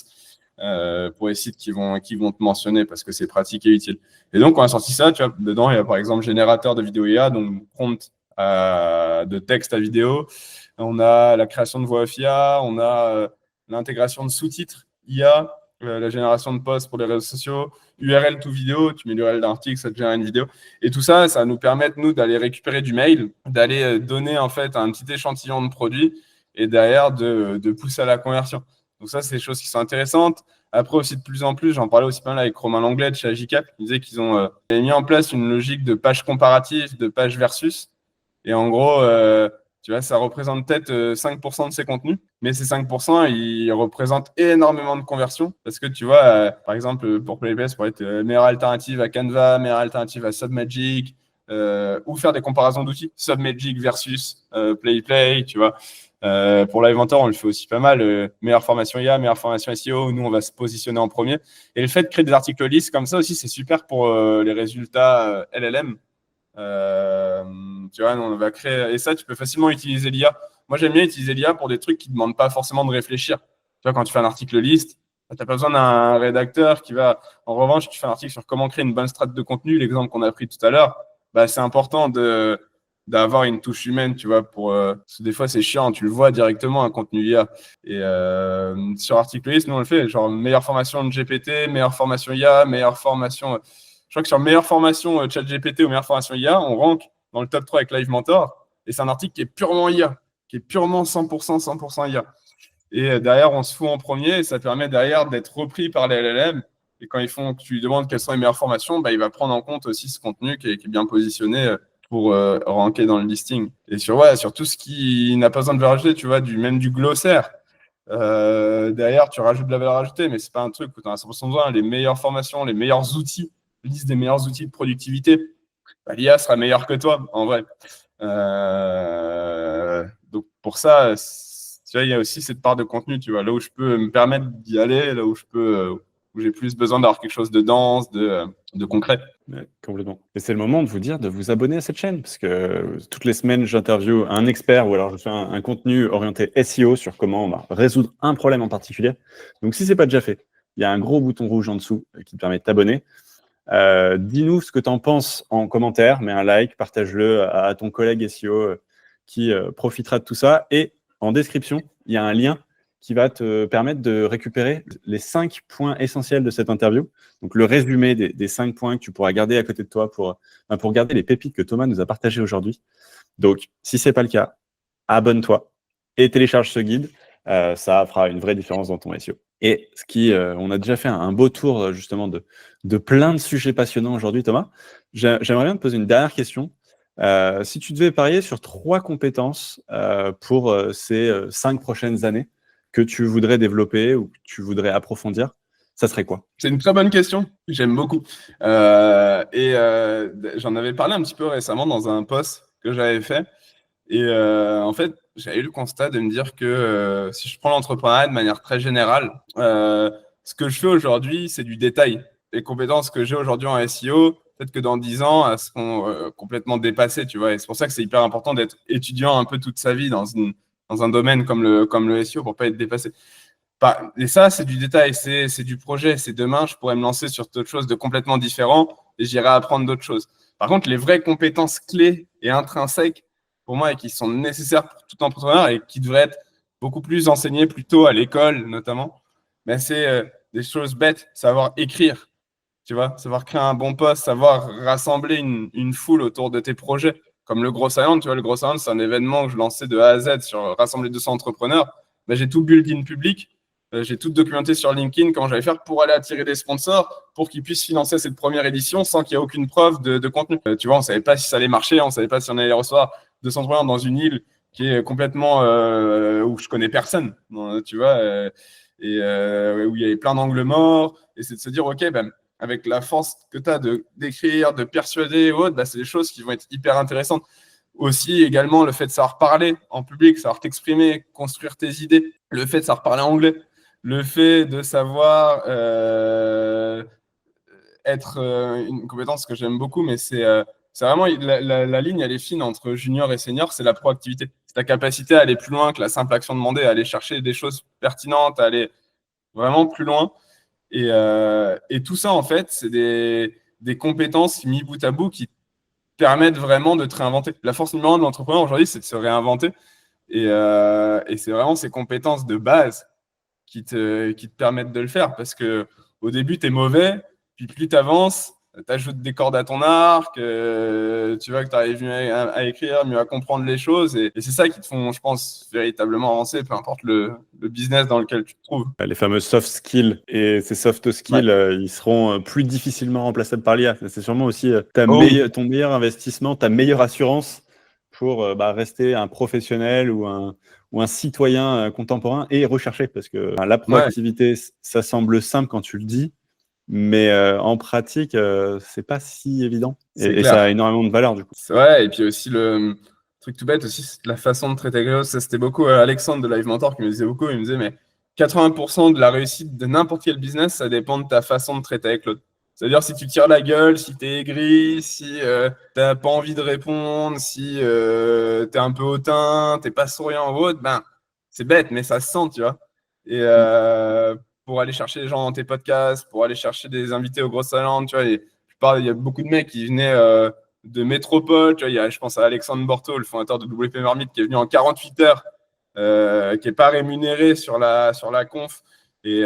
pour les sites qui vont te mentionner parce que c'est pratique et utile. Et donc, on a sorti ça. Tu vois, dedans, il y a par exemple générateur de vidéo IA, donc prompt de texte à vidéo. On a la création de voix off IA, on a l'intégration de sous-titres IA, la génération de posts pour les réseaux sociaux, URL to vidéo, tu mets l'URL d'un article, ça te génère une vidéo. Et tout ça, ça va nous permettre, nous, d'aller récupérer du mail, d'aller donner en fait un petit échantillon de produits et derrière de pousser à la conversion. Donc ça, c'est des choses qui sont intéressantes. Après aussi, de plus en plus, j'en parlais aussi pas mal avec Romain Langlais de chez Agicap, qui disait qu'ils ont mis en place une logique de page comparative, de page versus. Et en gros, tu vois, ça représente peut-être 5% de ses contenus, mais ces 5%, ils représentent énormément de conversions parce que tu vois, par exemple, pour PlayPlay, ça pourrait être meilleure alternative à Canva, meilleure alternative à Submagic, ou faire des comparaisons d'outils, Submagic versus PlayPlay, tu vois. Pour Livementor, on le fait aussi pas mal. Meilleure formation IA, meilleure formation SEO, nous, on va se positionner en premier. Et le fait de créer des articles lisses comme ça aussi, c'est super pour les résultats LLM. Tu vois, on va créer. Et ça, tu peux facilement utiliser l'IA. Moi, j'aime bien utiliser l'IA pour des trucs qui ne demandent pas forcément de réfléchir. Tu vois, quand tu fais un article liste, tu n'as pas besoin d'un rédacteur qui va. En revanche, tu fais un article sur comment créer une bonne strate de contenu, l'exemple qu'on a pris tout à l'heure, bah, c'est important d'avoir une touche humaine, tu vois, parce que des fois, c'est chiant, tu le vois directement, un contenu IA. Et sur article liste, nous, on le fait, genre meilleure formation de GPT, meilleure formation IA, meilleure formation. Je crois que sur meilleure formation ChatGPT ou meilleure formation IA, on rank dans le top 3 avec Live Mentor. Et c'est un article qui est purement IA, qui est purement 100% IA. Et derrière, on se fout en premier et ça permet derrière d'être repris par les LLM. Et quand tu lui demandes quelles sont les meilleures formations, bah, il va prendre en compte aussi ce contenu qui est bien positionné pour ranker dans le listing. Et sur tout ce qui n'a pas besoin de valeur ajoutée, tu vois, même du glossaire. Derrière, tu rajoutes de la valeur ajoutée, mais c'est pas un truc où tu as 100% besoin. Les meilleures formations, les meilleurs outils, liste des meilleurs outils de productivité, bah, l'IA sera meilleure que toi, en vrai. Donc pour ça, tu vois, il y a aussi cette part de contenu, tu vois, là où je peux me permettre d'y aller, là où où j'ai plus besoin d'avoir quelque chose de dense, de concret. Ouais, complètement. Et c'est le moment de vous dire de vous abonner à cette chaîne, parce que toutes les semaines, j'interviewe un expert ou alors je fais un contenu orienté SEO sur comment résoudre un problème en particulier. Donc, si ce n'est pas déjà fait, il y a un gros bouton rouge en dessous qui te permet de t'abonner. Dis-nous ce que tu en penses en commentaire, mets un like, partage-le à ton collègue SEO qui profitera de tout ça. Et en description, il y a un lien qui va te permettre de récupérer les 5 points essentiels de cette interview. Donc, le résumé des 5 points que tu pourras garder à côté de toi pour garder les pépites que Thomas nous a partagées aujourd'hui. Donc, si ce n'est pas le cas, abonne-toi et télécharge ce guide. Ça fera une vraie différence dans ton SEO. Et on a déjà fait un beau tour justement de plein de sujets passionnants aujourd'hui, Thomas. J'aimerais bien te poser une dernière question. Si tu devais parier sur 3 compétences pour ces 5 prochaines années que tu voudrais développer ou que tu voudrais approfondir, ça serait quoi? C'est une très bonne question, j'aime beaucoup. J'en avais parlé un petit peu récemment dans un post que j'avais fait. Et en fait, j'ai eu le constat de me dire que si je prends l'entrepreneuriat de manière très générale, ce que je fais aujourd'hui, c'est du détail. Les compétences que j'ai aujourd'hui en SEO, peut-être que dans 10 ans, elles seront complètement dépassées, tu vois. Et c'est pour ça que c'est hyper important d'être étudiant un peu toute sa vie dans un domaine comme le SEO pour pas être dépassé. Et ça, c'est du détail, c'est du projet. C'est demain, je pourrais me lancer sur d'autres choses de complètement différent et j'irai apprendre d'autres choses. Par contre, les vraies compétences clés et intrinsèques, pour moi, et qui sont nécessaires pour tout entrepreneur et qui devraient être beaucoup plus enseignées plus tôt à l'école, notamment, ben c'est des choses bêtes. Savoir écrire, tu vois, savoir créer un bon post, savoir rassembler une foule autour de tes projets. Comme le Gros Silent, tu vois, le Gros Silent, c'est un événement que je lançais de A à Z sur rassembler 200 entrepreneurs. Ben, j'ai tout build-in public. J'ai tout documenté sur LinkedIn comment j'allais faire pour aller attirer des sponsors pour qu'ils puissent financer cette première édition sans qu'il y ait aucune preuve de contenu. Tu vois, on ne savait pas si ça allait marcher, on ne savait pas si on allait recevoir 200 entrepreneurs dans une île qui est complètement où je connais personne, tu vois, où il y avait plein d'angles morts. Et c'est de se dire, OK, ben, avec la force que tu as d'écrire, de persuader ou autre, ben, c'est des choses qui vont être hyper intéressantes. Aussi, également, le fait de savoir parler en public, savoir t'exprimer, construire tes idées, le fait de savoir parler anglais, le fait de savoir être une compétence que j'aime beaucoup, mais c'est vraiment la ligne, elle est fine entre junior et senior, c'est la proactivité. C'est ta capacité à aller plus loin que la simple action demandée, à aller chercher des choses pertinentes, à aller vraiment plus loin. Et tout ça, en fait, c'est des compétences mis bout à bout qui permettent vraiment de te réinventer. La force numéro 1 de l'entrepreneur aujourd'hui, c'est de se réinventer. Et c'est vraiment ces compétences de base qui te permettent de le faire. Parce qu'au début, tu es mauvais, puis plus tu avances, tu ajoutes des cordes à ton arc, tu vois que tu arrives mieux à écrire, mieux à comprendre les choses. Et c'est ça qui te font, je pense, véritablement avancer, peu importe le business dans lequel tu te trouves. Les fameux soft skills et ces soft skills, ils seront plus difficilement remplaçables par l'IA. C'est sûrement aussi ton meilleur investissement, ta meilleure assurance pour rester un professionnel ou un citoyen contemporain et recherché. Parce que la proactivité, ça semble simple quand tu le dis, mais en pratique, c'est pas si évident. Et ça a énormément de valeur, du coup. Ouais, et puis aussi le truc tout bête, aussi, c'est la façon de traiter quelque chose. Ça, c'était beaucoup Alexandre de Live Mentor qui me disait beaucoup. Il me disait, mais 80% de la réussite de n'importe quel business, ça dépend de ta façon de traiter avec l'autre. C'est-à-dire si tu tires la gueule, si tu es aigri, si t'as pas envie de répondre, si tu es un peu hautain, t'es pas souriant ou autre, ben c'est bête, mais ça se sent, tu vois. Et pour aller chercher les gens dans tes podcasts, pour aller chercher des invités au Gros Talent, tu vois, il y a beaucoup de mecs qui venaient de métropole, tu vois, je pense à Alexandre Borto, le fondateur de WP Marmite, qui est venu en 48 heures, qui n'est pas rémunéré sur la conf, et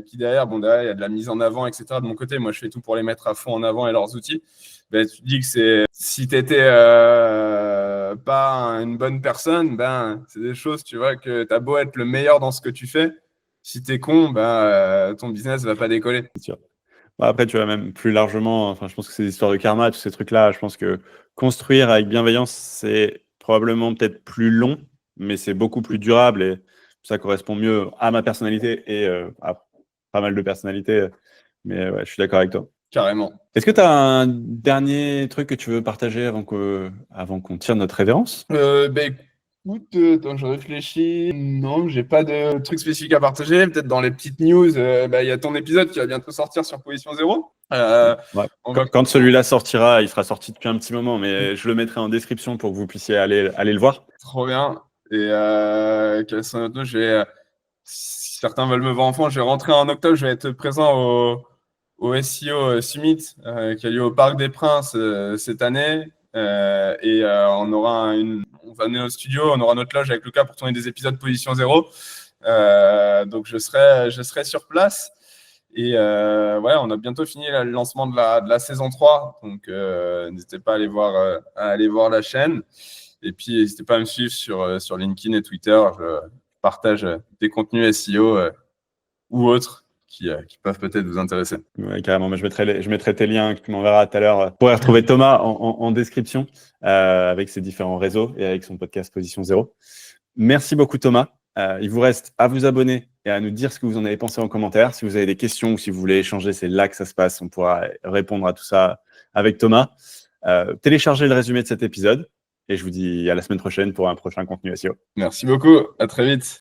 qui derrière, derrière, il y a de la mise en avant, etc. De mon côté, moi, je fais tout pour les mettre à fond en avant et leurs outils. Ben, tu te dis que si tu n'étais pas une bonne personne, c'est des choses, tu vois, que tu as beau être le meilleur dans ce que tu fais, si tu es con, ton business ne va pas décoller. C'est sûr. Après, tu vois, même plus largement, enfin, je pense que c'est des histoires de karma, tous ces trucs-là. Je pense que construire avec bienveillance, c'est probablement peut-être plus long, mais c'est beaucoup plus durable et ça correspond mieux à ma personnalité et à pas mal de personnalités. Mais ouais, je suis d'accord avec toi. Carrément. Est-ce que tu as un dernier truc que tu veux partager avant qu'on tire notre révérence? Écoute, je réfléchis. Non, j'ai pas de truc spécifique à partager. Peut-être dans les petites news, il y a ton épisode qui va bientôt sortir sur Position Zéro. Ouais. Quand celui-là sortira, il sera sorti depuis un petit moment, mais je le mettrai en description pour que vous puissiez aller le voir. Trop bien. Et quelles sont nos news? Si certains veulent me voir en France, je vais rentrer en octobre. Je vais être présent au SEO Summit qui a lieu au Parc des Princes cette année. On va venir au studio, on aura notre loge avec Lucas pour tourner des épisodes Position Zéro. Donc je serai sur place. Et on a bientôt fini le lancement de la saison 3. Donc n'hésitez pas à aller voir la chaîne. Et puis n'hésitez pas à me suivre sur LinkedIn et Twitter. Je partage des contenus SEO ou autres qui peuvent peut-être vous intéresser. Ouais, carrément. Mais je mettrai tes liens que tu m'enverras tout à l'heure. Vous pourrez retrouver Thomas en description avec ses différents réseaux et avec son podcast Position Zéro. Merci beaucoup, Thomas. Il vous reste à vous abonner et à nous dire ce que vous en avez pensé en commentaire. Si vous avez des questions ou si vous voulez échanger, c'est là que ça se passe. On pourra répondre à tout ça avec Thomas. Téléchargez le résumé de cet épisode et je vous dis à la semaine prochaine pour un prochain contenu SEO. Merci beaucoup. À très vite.